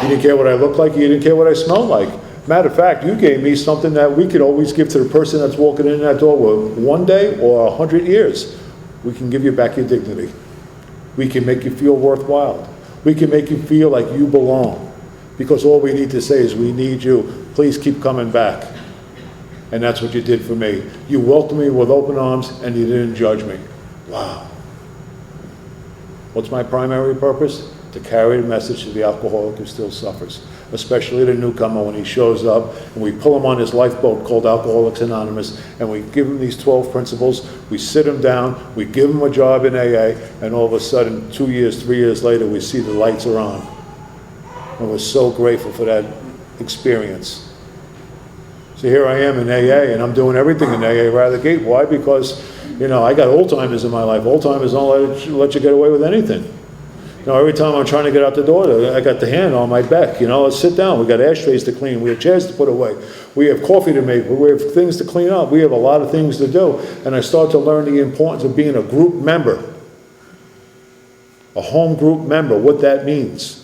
[SPEAKER 8] you didn't care what I looked like, you didn't care what I smelled like. Matter of fact, you gave me something that we could always give to the person that's walking in that door with 1 day or 100 years. We can give you back your dignity. We can make you feel worthwhile. We can make you feel like you belong. Because all we need to say is, we need you. Please keep coming back. And that's what you did for me. You welcomed me with open arms, and you didn't judge me. Wow. What's my primary purpose? To carry the message to the alcoholic who still suffers, especially the newcomer when he shows up, and we pull him on this lifeboat called Alcoholics Anonymous, and we give him these 12 principles, we sit him down, we give him a job in AA, and all of a sudden, 2 years, 3 years later, we see the lights are on. And we're so grateful for that experience. So here I am in AA, and I'm doing everything in AA right out of the gate. Why? Because, I got old-timers in my life. Old-timers don't let you get away with anything. Every time I'm trying to get out the door, I got the hand on my back. Let's sit down. We got ashtrays to clean. We have chairs to put away. We have coffee to make. We have things to clean up. We have a lot of things to do. And I started to learn the importance of being a group member, a home group member, what that means.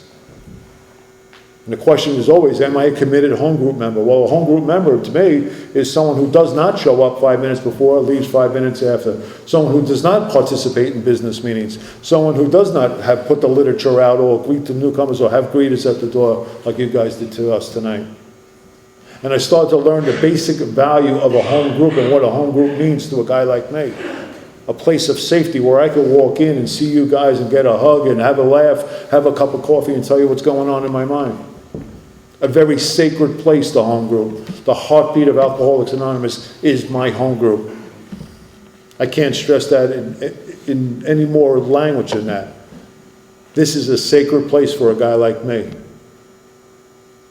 [SPEAKER 8] And the question is always, am I a committed home group member? Well, a home group member, to me, is someone who does not show up 5 minutes before, leaves 5 minutes after. Someone who does not participate in business meetings. Someone who does not have put the literature out or greet the newcomers or have greeters at the door like you guys did to us tonight. And I started to learn the basic value of a home group and what a home group means to a guy like me. A place of safety where I could walk in and see you guys and get a hug and have a laugh, have a cup of coffee and tell you what's going on in my mind. A very sacred place, the home group. The heartbeat of Alcoholics Anonymous is my home group. I can't stress that in any more language than that. This is a sacred place for a guy like me.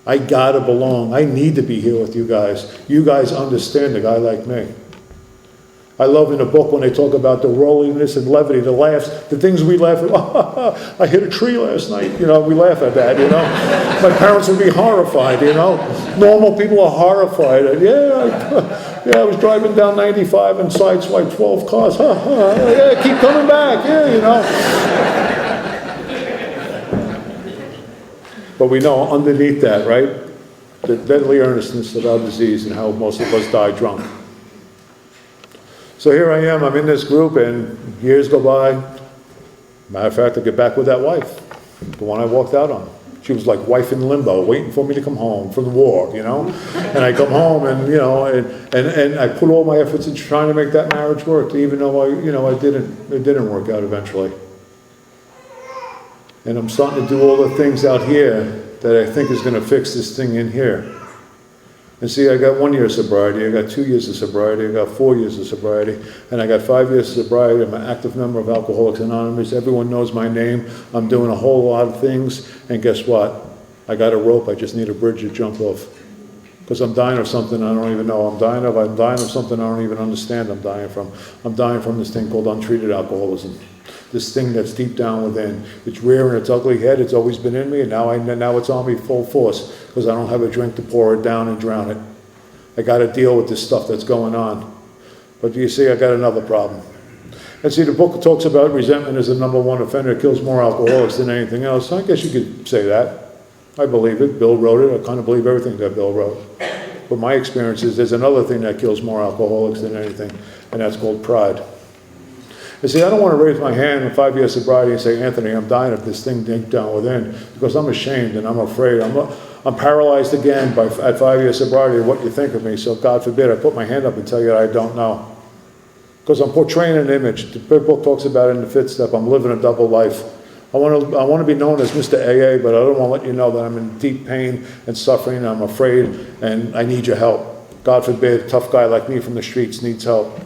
[SPEAKER 8] I gotta belong. I need to be here with you guys. You guys understand a guy like me. I love in the book when they talk about the rolliness and levity, the laughs, the things we laugh at. I hit a tree last night. We laugh at that, My parents would be horrified, Normal people are horrified. I was driving down 95 and sideswiped 12 cars. Yeah, keep coming back. But we know underneath that, right? The deadly earnestness of our disease and how most of us die drunk. So here I am, I'm in this group, and years go by. Matter of fact, I get back with that wife, the one I walked out on. She was like wife in limbo, waiting for me to come home from the war, And I come home, and and I put all my efforts into trying to make that marriage work, even though it didn't work out eventually. And I'm starting to do all the things out here that I think is going to fix this thing in here. And see, I got 1 year of sobriety, I got 2 years of sobriety, I got 4 years of sobriety, and I got 5 years of sobriety. I'm an active member of Alcoholics Anonymous. Everyone knows my name. I'm doing a whole lot of things, and guess what? I got a rope, I just need a bridge to jump off. Because I'm dying of something I don't even know I'm dying of something I don't even understand I'm dying from. I'm dying from this thing called untreated alcoholism. This thing that's deep down within. It's rearing its ugly head. It's always been in me, and now it's on me full force because I don't have a drink to pour it down and drown it. I got to deal with this stuff that's going on. But you see, I got another problem. And see, the book talks about resentment as the number one offender, kills more alcoholics than anything else. I guess you could say that. I believe it. Bill wrote it. I kind of believe everything that Bill wrote. But my experience is there's another thing that kills more alcoholics than anything, and that's called pride. You see, I don't want to raise my hand in 5 years sobriety and say, Anthony, I'm dying of this thing deep down within, because I'm ashamed and I'm afraid. I'm paralyzed again at 5 years sobriety of what you think of me. So God forbid I put my hand up and tell you that I don't know. Because I'm portraying an image. The book talks about it in the fifth step. I'm living a double life. I want to be known as Mr. AA, but I don't want to let you know that I'm in deep pain and suffering, and I'm afraid, and I need your help. God forbid, a tough guy like me from the streets needs help.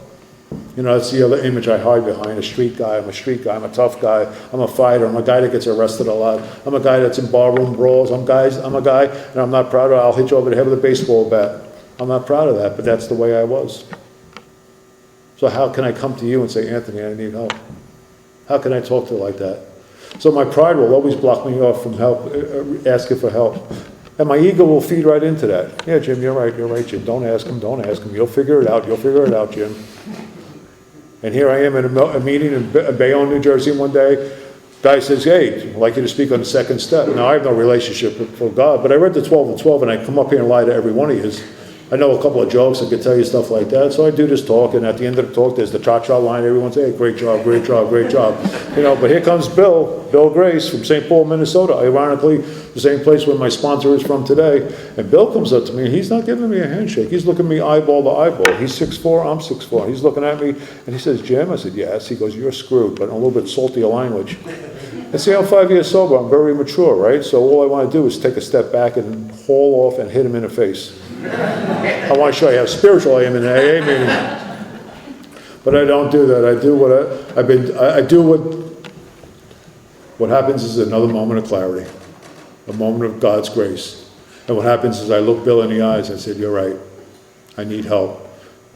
[SPEAKER 8] You know, that's the other image I hide behind, a street guy. I'm a street guy. I'm a tough guy. I'm a fighter. I'm a guy that gets arrested a lot. I'm a guy that's in barroom brawls. I'm a guy, and I'm not proud of it. I'll hit you over the head with a baseball bat. I'm not proud of that, but that's the way I was. So how can I come to you and say, Anthony, I need help? How can I talk to you like that? So my pride will always block me off from help, asking for help. And my ego will feed right into that. Yeah, Jim, you're right, Jim. Don't ask him. You'll figure it out, Jim. And here I am in a meeting in Bayonne, New Jersey one day. Guy says, hey, I'd like you to speak on the second step. Now, I have no relationship with God, but I read the 12 and 12, and I come up here and lie to every one of you. I know a couple of jokes, I could tell you stuff like that. So I do this talk, and at the end of the talk, there's the cha-cha line. Everyone says, hey, great job, great job, great job. You know, but here comes Bill Grace from St. Paul, Minnesota. Ironically, the same place where my sponsor is from today. And Bill comes up to me, and he's not giving me a handshake. He's looking at me eyeball to eyeball. He's 6'4", I'm 6'4". He's looking at me, and he says, Jim? I said, yes. He goes, you're screwed, but in a little bit saltier language. And see, I'm 5 years sober. I'm very mature, right? So all I want to do is take a step back and haul off and hit him in the face. I want to show you how spiritual I am in an AA meeting. But I don't do that. I do what happens is another moment of clarity, a moment of God's grace. And what happens is I look Bill in the eyes and I said, you're right. I need help.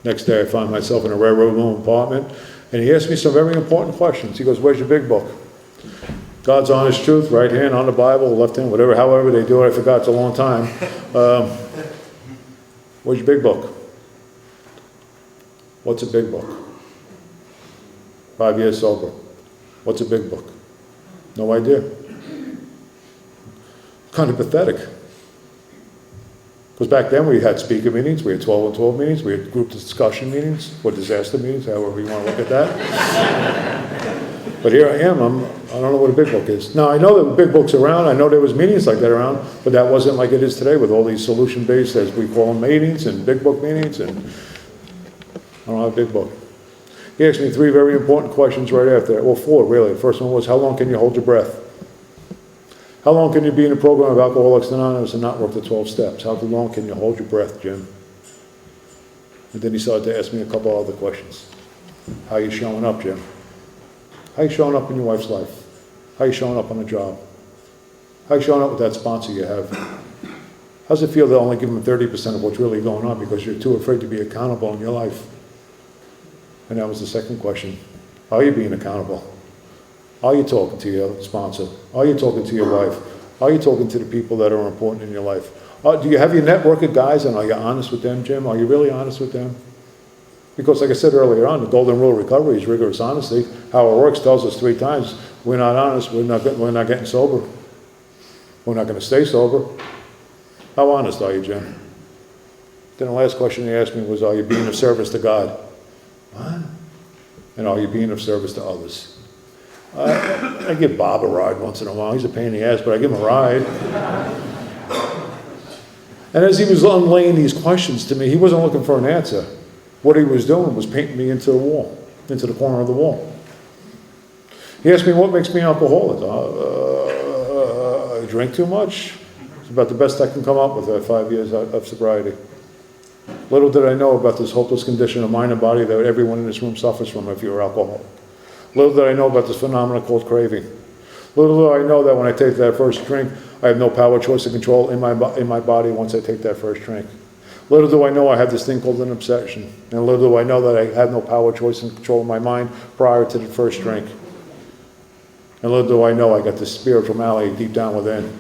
[SPEAKER 8] Next day I find myself in a railroad room apartment, and he asked me some very important questions. He goes, where's your big book? God's honest truth, right hand on the Bible, left hand, whatever, however they do it, I forgot, it's a long time. Where's your big book? What's a big book? 5 years sober. What's a big book? No idea. Kind of pathetic. Because back then we had speaker meetings, we had 12 and 12 meetings, we had group discussion meetings, or disaster meetings, however you want to look at that. But here I am, I don't know what a big book is. Now I know that big books around, I know there was meetings like that around, but that wasn't like it is today with all these solution-based, as we call them, meetings and big book meetings, and I don't have a big book. He asked me 3 very important questions right after that. Well, 4 really. The first one was, how long can you hold your breath? How long can you be in a program of Alcoholics Anonymous and not work the 12 steps? How long can you hold your breath, Jim? And then he started to ask me a couple other questions. How are you showing up, Jim? How are you showing up in your wife's life? How are you showing up on a job? How are you showing up with that sponsor you have? How does it feel to only give them 30% of what's really going on because you're too afraid to be accountable in your life? And that was the second question. Are you being accountable? Are you talking to your sponsor? Are you talking to your wife? Are you talking to the people that are important in your life? Do you have your network of guys, and are you honest with them, Jim? Are you really honest with them? Because like I said earlier on, the golden rule of recovery is rigorous honesty. How it works tells us 3 times, we're not honest, we're not getting sober. We're not going to stay sober. How honest are you, Jim? Then the last question he asked me was, are you being of service to God? What? And are you being of service to others? I give Bob a ride once in a while. He's a pain in the ass, but I give him a ride. And as he was unlaying these questions to me, he wasn't looking for an answer. What he was doing was painting me into the wall, into the corner of the wall. He asked me, what makes me alcoholic? I drink too much. It's about the best I can come up with at 5 years of sobriety. Little did I know about this hopeless condition of mind and body that everyone in this room suffers from if you're alcoholic. Little did I know about this phenomenon called craving. Little did I know that when I take that first drink, I have no power, choice, and control in my body once I take that first drink. Little do I know I have this thing called an obsession. And little do I know that I have no power, choice, and control in my mind prior to the first drink. And little do I know I got this spiritual malady deep down within.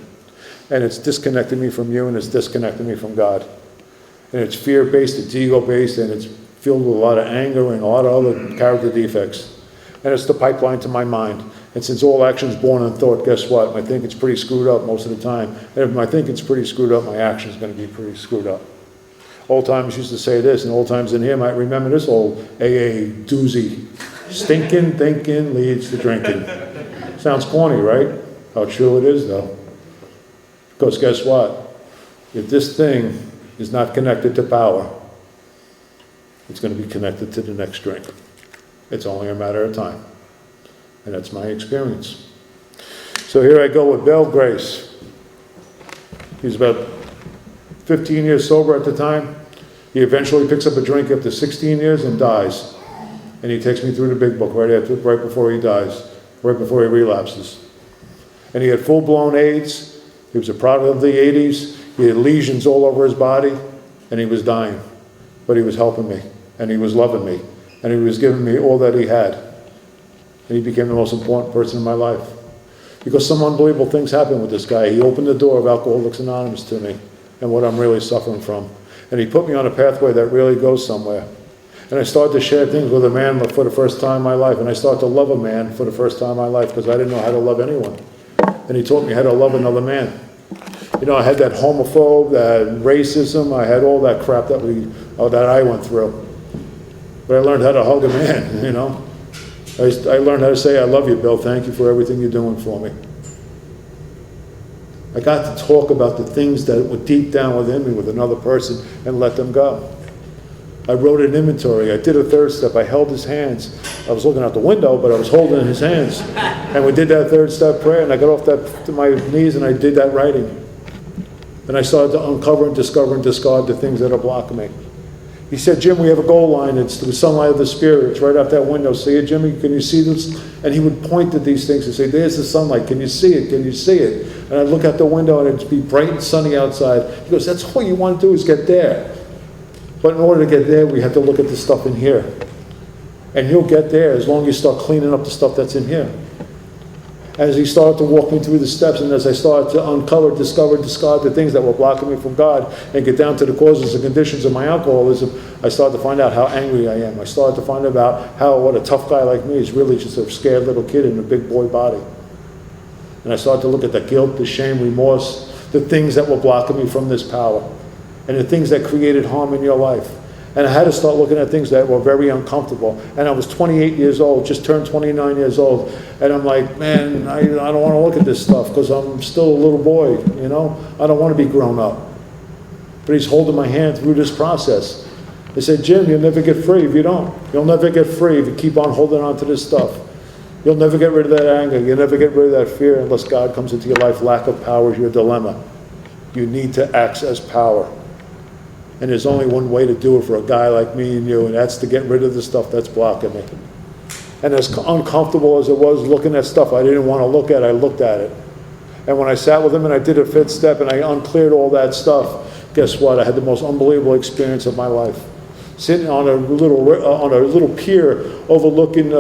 [SPEAKER 8] And it's disconnecting me from you, and it's disconnecting me from God. And it's fear-based, it's ego-based, and it's filled with a lot of anger and a lot of other character defects. and it's the pipeline to my mind. And since all action is born in thought, guess what? My thinking's pretty screwed up most of the time. And if my thinking's pretty screwed up, my action's going to be pretty screwed up. Old timers used to say this, and old timers in here might remember this old AA doozy. Stinking thinking leads to drinking. Sounds corny, right? How true it is, though. Because guess what? If this thing is not connected to power, it's going to be connected to the next drink. It's only a matter of time. And that's my experience. So here I go with Bill Grace. He's about 15 years sober at the time. He eventually picks up a drink after 16 years and dies. And he takes me through the big book right before he dies, right before he relapses. And he had full-blown AIDS. He was a product of the 80s. He had lesions all over his body, and he was dying. But he was helping me, and he was loving me, and he was giving me all that he had. And he became the most important person in my life. Because some unbelievable things happened with this guy. He opened the door of Alcoholics Anonymous to me, and what I'm really suffering from. And he put me on a pathway that really goes somewhere. And I started to share things with a man for the first time in my life. And I started to love a man for the first time in my life because I didn't know how to love anyone. And he taught me how to love another man. You know, I had that homophobe, that racism, I had all that crap that I went through. But I learned how to hug a man, you know. I learned how to say, I love you, Bill. Thank you for everything you're doing for me. I got to talk about the things that were deep down within me with another person and let them go. I wrote an inventory. I did a third step. I held his hands. I was looking out the window, but I was holding his hands. And we did that third step prayer, and I got off to my knees, and I did that writing. And I started to uncover and discover and discard the things that are blocking me. He said, Jim, we have a goal line. It's the sunlight of the Spirit. It's right out that window. See it, Jimmy? Can you see this? And he would point to these things and say, there's the sunlight. Can you see it? Can you see it? And I'd look out the window, and it'd be bright and sunny outside. He goes, that's all you want to do is get there. But in order to get there, we have to look at the stuff in here. And you'll get there as long as you start cleaning up the stuff that's in here. As he started to walk me through the steps, and as I started to uncover, discover, discard the things that were blocking me from God, and get down to the causes and conditions of my alcoholism, I started to find out how angry I am. I started to find out how what a tough guy like me is really just a scared little kid in a big boy body. And I started to look at the guilt, the shame, remorse, the things that were blocking me from this power, and the things that created harm in your life. And I had to start looking at things that were very uncomfortable. And I was 28 years old, just turned 29 years old. And I'm like, man, I don't want to look at this stuff because I'm still a little boy, you know? I don't want to be grown up. But he's holding my hand through this process. He said, Jim, you'll never get free if you don't. You'll never get free if you keep on holding on to this stuff. You'll never get rid of that anger. You'll never get rid of that fear unless God comes into your life. Lack of power is your dilemma. You need to access power. And there's only one way to do it for a guy like me and you, and that's to get rid of the stuff that's blocking me. And as uncomfortable as it was looking at stuff I didn't want to look at, I looked at it. And when I sat with him and I did a fifth step and I uncleared all that stuff, guess what? I had the most unbelievable experience of my life. Sitting on a little pier overlooking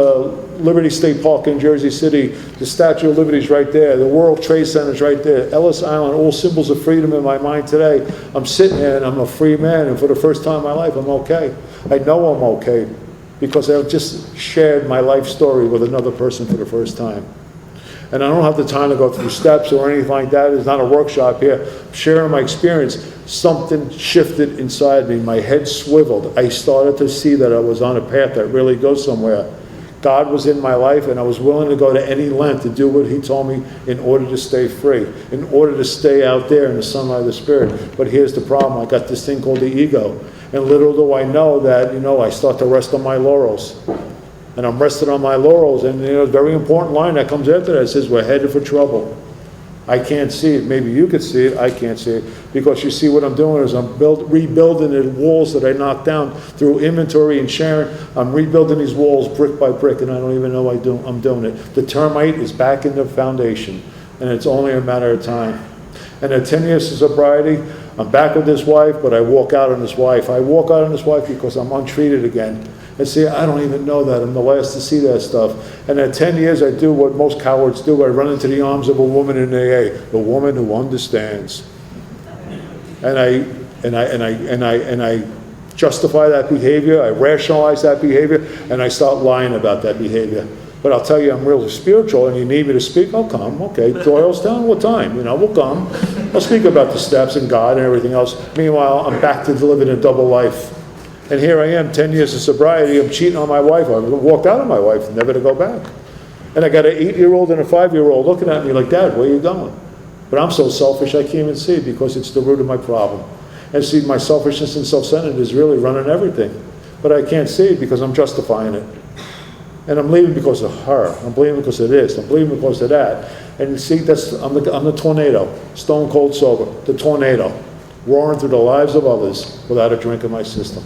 [SPEAKER 8] Liberty State Park in Jersey City. The Statue of Liberty's right there. The World Trade Center's right there. Ellis Island, all symbols of freedom in my mind today. I'm sitting there and I'm a free man, and for the first time in my life, I'm okay. I know I'm okay because I've just shared my life story with another person for the first time. And I don't have the time to go through steps or anything like that. It's not a workshop here. I'm sharing my experience. Something shifted inside me. My head swiveled. I started to see that I was on a path that really goes somewhere. God was in my life, and I was willing to go to any length to do what he told me in order to stay free, in order to stay out there in the sunlight of the Spirit. But here's the problem. I got this thing called the ego. And little do I know that, I start to rest on my laurels. And I'm resting on my laurels, and a very important line that comes after that says, we're headed for trouble. I can't see it. Maybe you could see it. I can't see it. Because you see what I'm doing is I'm rebuilding the walls that I knocked down through inventory and sharing. I'm rebuilding these walls brick by brick, and I don't even know I'm doing it. The termite is back in the foundation, and it's only a matter of time. And at 10 years of sobriety, I'm back with this wife, but I walk out on this wife. I walk out on this wife because I'm untreated again. And see, I don't even know that. I'm the last to see that stuff. And at 10 years, I do what most cowards do. I run into the arms of a woman in AA, a woman who understands. And I justify that behavior. I rationalize that behavior, and I start lying about that behavior. But I'll tell you, I'm really spiritual, and you need me to speak, I'll come. Okay, Doylestown, what time? You know, we'll come. I'll speak about the steps and God and everything else. Meanwhile, I'm back to living a double life. And here I am, 10 years of sobriety, I'm cheating on my wife. I walked out on my wife, never to go back. And I got an 8-year-old and a 5-year-old looking at me like, Dad, where are you going? But I'm so selfish, I can't even see it because it's the root of my problem. And see, my selfishness and self-centeredness is really running everything. But I can't see it because I'm justifying it. And I'm leaving because of her. I'm leaving because of this. I'm leaving because of that. And you see, I'm the tornado, stone cold sober, the tornado, roaring through the lives of others without a drink in my system.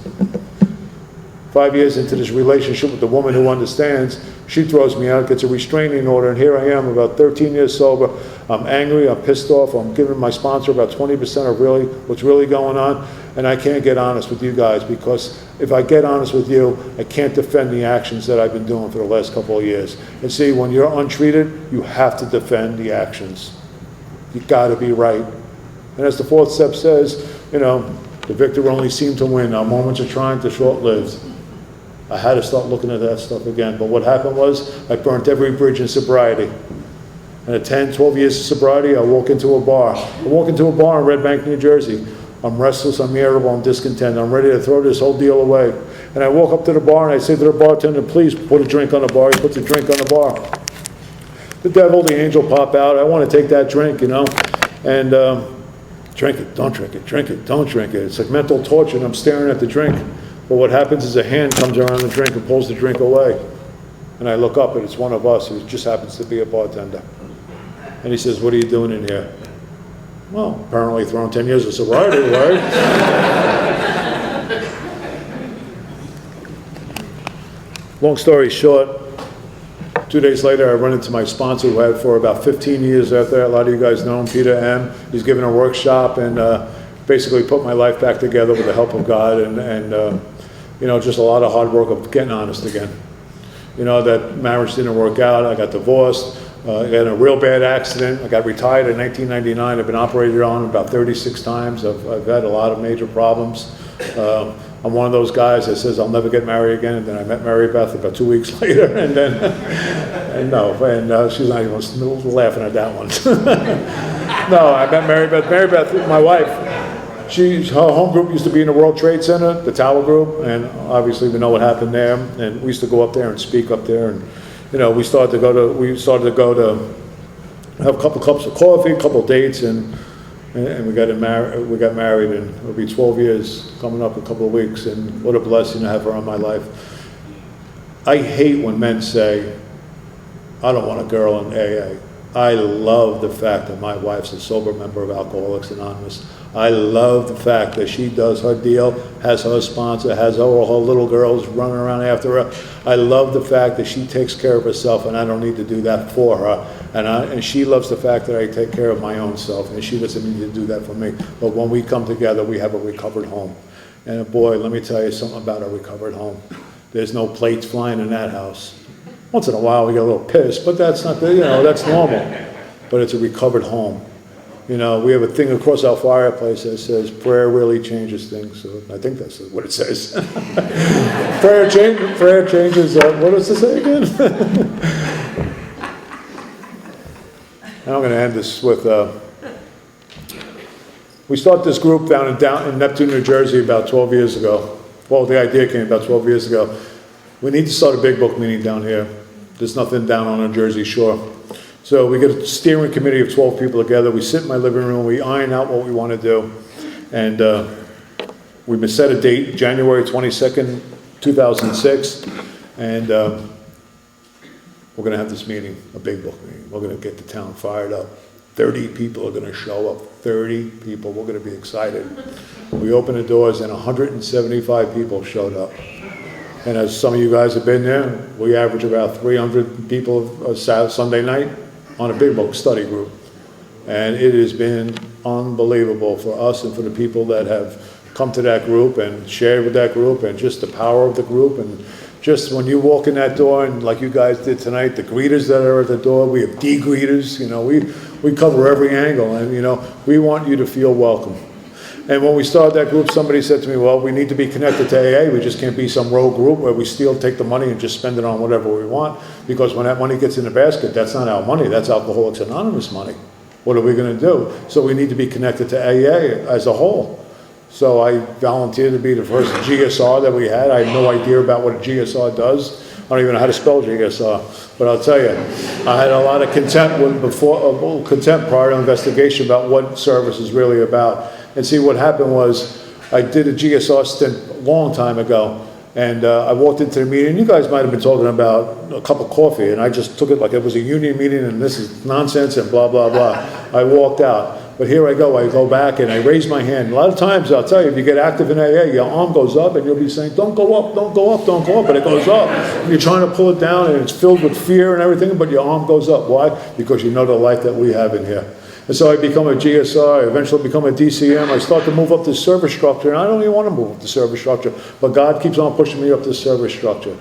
[SPEAKER 8] 5 years into this relationship with the woman who understands, she throws me out, gets a restraining order, and here I am, about 13 years sober. I'm angry, I'm pissed off, I'm giving my sponsor about 20% of really what's really going on, and I can't get honest with you guys, because if I get honest with you, I can't defend the actions that I've been doing for the last couple of years. And see, when you're untreated, you have to defend the actions. You gotta be right. And as the fourth step says, you know, the victor only seemed to win. Our moments of triumph are short-lived. I had to start looking at that stuff again. But what happened was, I burnt every bridge in sobriety. And at 10, 12 years of sobriety, I walk into a bar. I walk into a bar in Red Bank, New Jersey. I'm restless, I'm irritable, I'm discontent. I'm ready to throw this whole deal away. And I walk up to the bar and I say to the bartender, please put a drink on the bar. He puts a drink on the bar. The devil, the angel pop out. I want to take that drink, you know. And drink it, don't drink it, drink it, don't drink it. It's like mental torture, and I'm staring at the drink. But what happens is a hand comes around the drink and pulls the drink away. And I look up and it's one of us who just happens to be a bartender. And he says, what are you doing in here? Well, apparently throwing 10 years of sobriety, right? Long story short, 2 days later, I run into my sponsor who I had for about 15 years after. A lot of you guys know him, Peter M. He's giving a workshop and basically put my life back together with the help of God and you know, just a lot of hard work of getting honest again. You know, that marriage didn't work out. I got divorced. I got in a real bad accident. I got retired in 1999. I've been operated on about 36 times. I've had a lot of major problems. I'm one of those guys that says I'll never get married again, and then I met Mary Beth about 2 weeks later, and then, she's not even laughing at that one. No, I met Mary Beth. Mary Beth, my wife, her home group used to be in the World Trade Center, the Tower Group, and obviously we know what happened there, and we used to go up there and speak up there, and you know, we started to go to have a couple cups of coffee, a couple dates, and we got married, and it'll be 12 years coming up in a couple of weeks, and what a blessing to have her in my life. I hate when men say, I don't want a girl in AA. I love the fact that my wife's a sober member of Alcoholics Anonymous. I love the fact that she does her deal, has her sponsor, has all her little girls running around after her. I love the fact that she takes care of herself and I don't need to do that for her. And she loves the fact that I take care of my own self, and she doesn't need to do that for me. But when we come together, we have a recovered home. And boy, let me tell you something about a recovered home. There's no plates flying in that house. Once in a while we get a little pissed, but that's not, that's normal. But it's a recovered home. You know, we have a thing across our fireplace that says, prayer really changes things. So I think that's what it says. prayer changes, what does it say again? And I'm going to end this with, we started this group down in Neptune, New Jersey about 12 years ago. Well, the idea came about 12 years ago. We need to start a big book meeting down here. There's nothing down on the Jersey Shore. So we get a steering committee of 12 people together. We sit in my living room. We iron out what we want to do. And we've set a date, January 22nd, 2006. And we're going to have this meeting, a big book meeting. We're going to get the town fired up. 30 people are going to show up. 30 people. We're going to be excited. We opened the doors and 175 people showed up. And as some of you guys have been there, we average about 300 people Sunday night on a big book study group. And it has been unbelievable for us and for the people that have come to that group and shared with that group, and just the power of the group. And just when you walk in that door, and like you guys did tonight, the greeters that are at the door, we have D-greeters, you know, we cover every angle, and you know, we want you to feel welcome. And when we started that group, somebody said to me, well, we need to be connected to AA. We just can't be some rogue group where we steal, take the money and just spend it on whatever we want. Because when that money gets in the basket, that's not our money. That's Alcoholics Anonymous money. What are we going to do? So we need to be connected to AA as a whole. So I volunteered to be the first GSR that we had. I had no idea about what a GSR does. I don't even know how to spell GSR. But I'll tell you, I had a lot of contempt prior to investigation about what service is really about. And see, what happened was I did a GSR stint a long time ago. And I walked into the meeting. You guys might have been talking about a cup of coffee, and I just took it like it was a union meeting, and this is nonsense and blah, blah, blah. I walked out. But here I go back, and I raise my hand. A lot of times, I'll tell you, if you get active in AA, your arm goes up, and you'll be saying, don't go up, don't go up, don't go up, but it goes up. And you're trying to pull it down, and it's filled with fear and everything, but your arm goes up. Why? Because you know the life that we have in here. And so I become a GSR, I eventually become a DCM. I start to move up the service structure, and I don't even want to move up the service structure, but God keeps on pushing me up the service structure.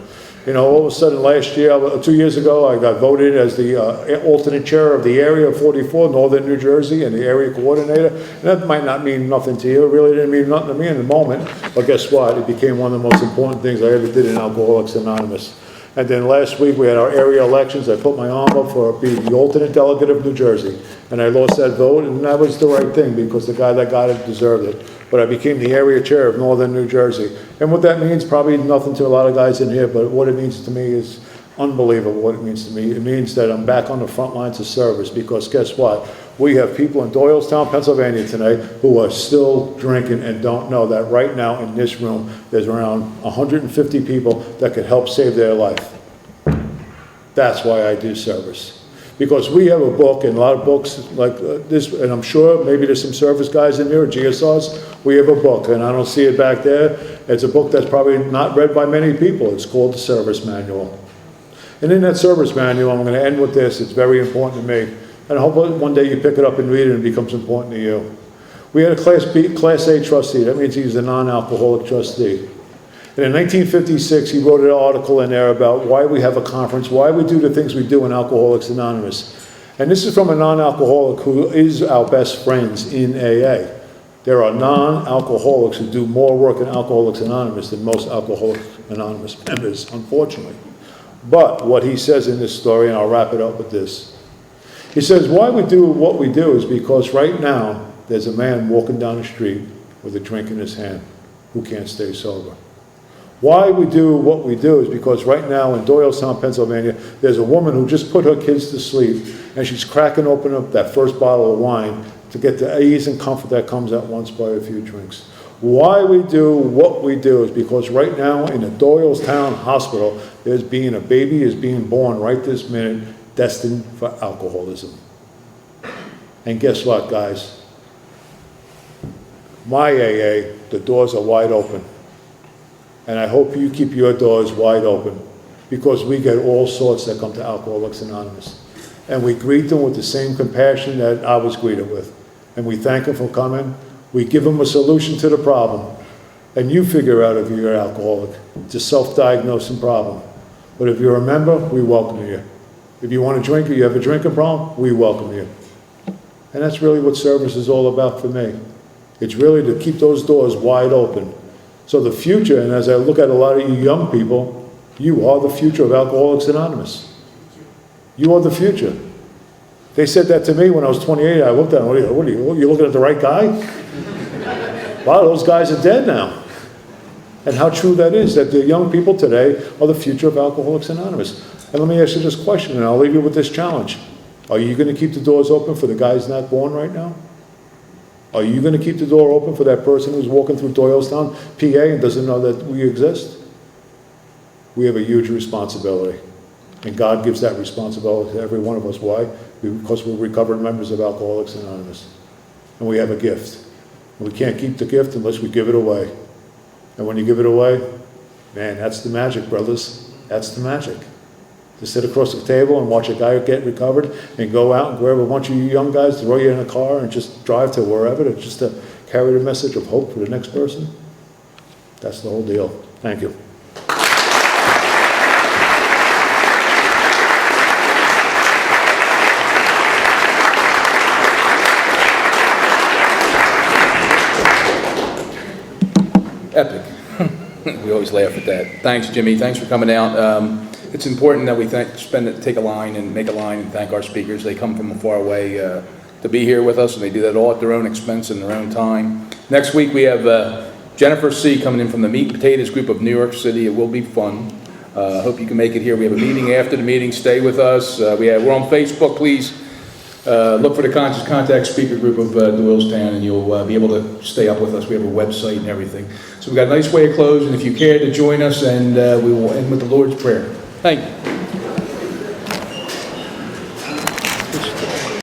[SPEAKER 8] You know, all of a sudden last year, 2 years ago, I got voted as the alternate chair of the area of 44, Northern New Jersey, and the area coordinator. And that might not mean nothing to you. It really didn't mean nothing to me in the moment. But guess what? It became one of the most important things I ever did in Alcoholics Anonymous. And then last week we had our area elections. I put my arm up for being the alternate delegate of New Jersey. And I lost that vote, and that was the right thing because the guy that got it deserved it. But I became the area chair of Northern New Jersey. And what that means, probably nothing to a lot of guys in here, but what it means to me is unbelievable what it means to me. It means that I'm back on the front lines of service because guess what? We have people in Doylestown, Pennsylvania tonight who are still drinking and don't know that right now in this room there's around 150 people that could help save their life. That's why I do service. Because we have a book, and a lot of books like this, and I'm sure maybe there's some service guys in here, or GSRs, we have a book, and I don't see it back there. It's a book that's probably not read by many people. It's called the Service Manual. And in that service manual, I'm going to end with this, it's very important to me. And hopefully one day you pick it up and read it and it becomes important to you. We had a Class A trustee. That means he's a non-alcoholic trustee. And in 1956, he wrote an article in there about why we have a conference, why we do the things we do in Alcoholics Anonymous. And this is from a non-alcoholic who is our best friends in AA. There are non-alcoholics who do more work in Alcoholics Anonymous than most Alcoholics Anonymous members, unfortunately. But what he says in this story, and I'll wrap it up with this. He says, why we do what we do is because right now, there's a man walking down the street with a drink in his hand who can't stay sober. Why we do what we do is because right now in Doylestown, Pennsylvania, there's a woman who just put her kids to sleep, and she's cracking open up that first bottle of wine to get the ease and comfort that comes at once by a few drinks. Why we do what we do is because right now in the Doylestown Hospital, a baby is being born right this minute, destined for alcoholism. And guess what, guys? My AA, the doors are wide open. And I hope you keep your doors wide open because we get all sorts that come to Alcoholics Anonymous. And we greet them with the same compassion that I was greeted with. And we thank them for coming. We give them a solution to the problem. And you figure out if you're an alcoholic. It's a self-diagnosing problem. But if you're a member, we welcome you. If you want to drink or you have a drinking problem, we welcome you. And that's really what service is all about for me. It's really to keep those doors wide open. So the future, and as I look at a lot of you young people, you are the future of Alcoholics Anonymous. You are the future. They said that to me when I was 28. I looked at them, what are you looking at the right guy? A lot of those guys are dead now. And how true that is, that the young people today are the future of Alcoholics Anonymous. And let me ask you this question, and I'll leave you with this challenge. Are you going to keep the doors open for the guys not born right now? Are you going to keep the door open for that person who's walking through Doylestown, PA, and doesn't know that we exist? We have a huge responsibility. And God gives that responsibility to every one of us. Why? Because we're recovered members of Alcoholics Anonymous. And we have a gift. And we can't keep the gift unless we give it away. And when you give it away, man, that's the magic, brothers. That's the magic. To sit across the table and watch a guy get recovered and go out and grab a bunch of you young guys, throw you in a car and just drive to wherever just to carry the message of hope for the next person. That's the whole deal. Thank you.
[SPEAKER 1] We always laugh at that. Thanks, Jimmy. Thanks for coming out. It's important that we take a line and make a line and thank our speakers. They come from a far way to be here with us, and they do that all at their own expense and their own time. Next week we have Jennifer C. coming in from the Meat and Potatoes group of New York City. It will be fun. Hope you can make it here. We have a meeting after the meeting. Stay with us. We're on Facebook. Please look for the Conscious Contact Speaker Group of Doylestown, and you'll be able to stay up with us. We have a website and everything. So we've got a nice way of closing. If you care to join us, and we will end with the Lord's Prayer. Thank you.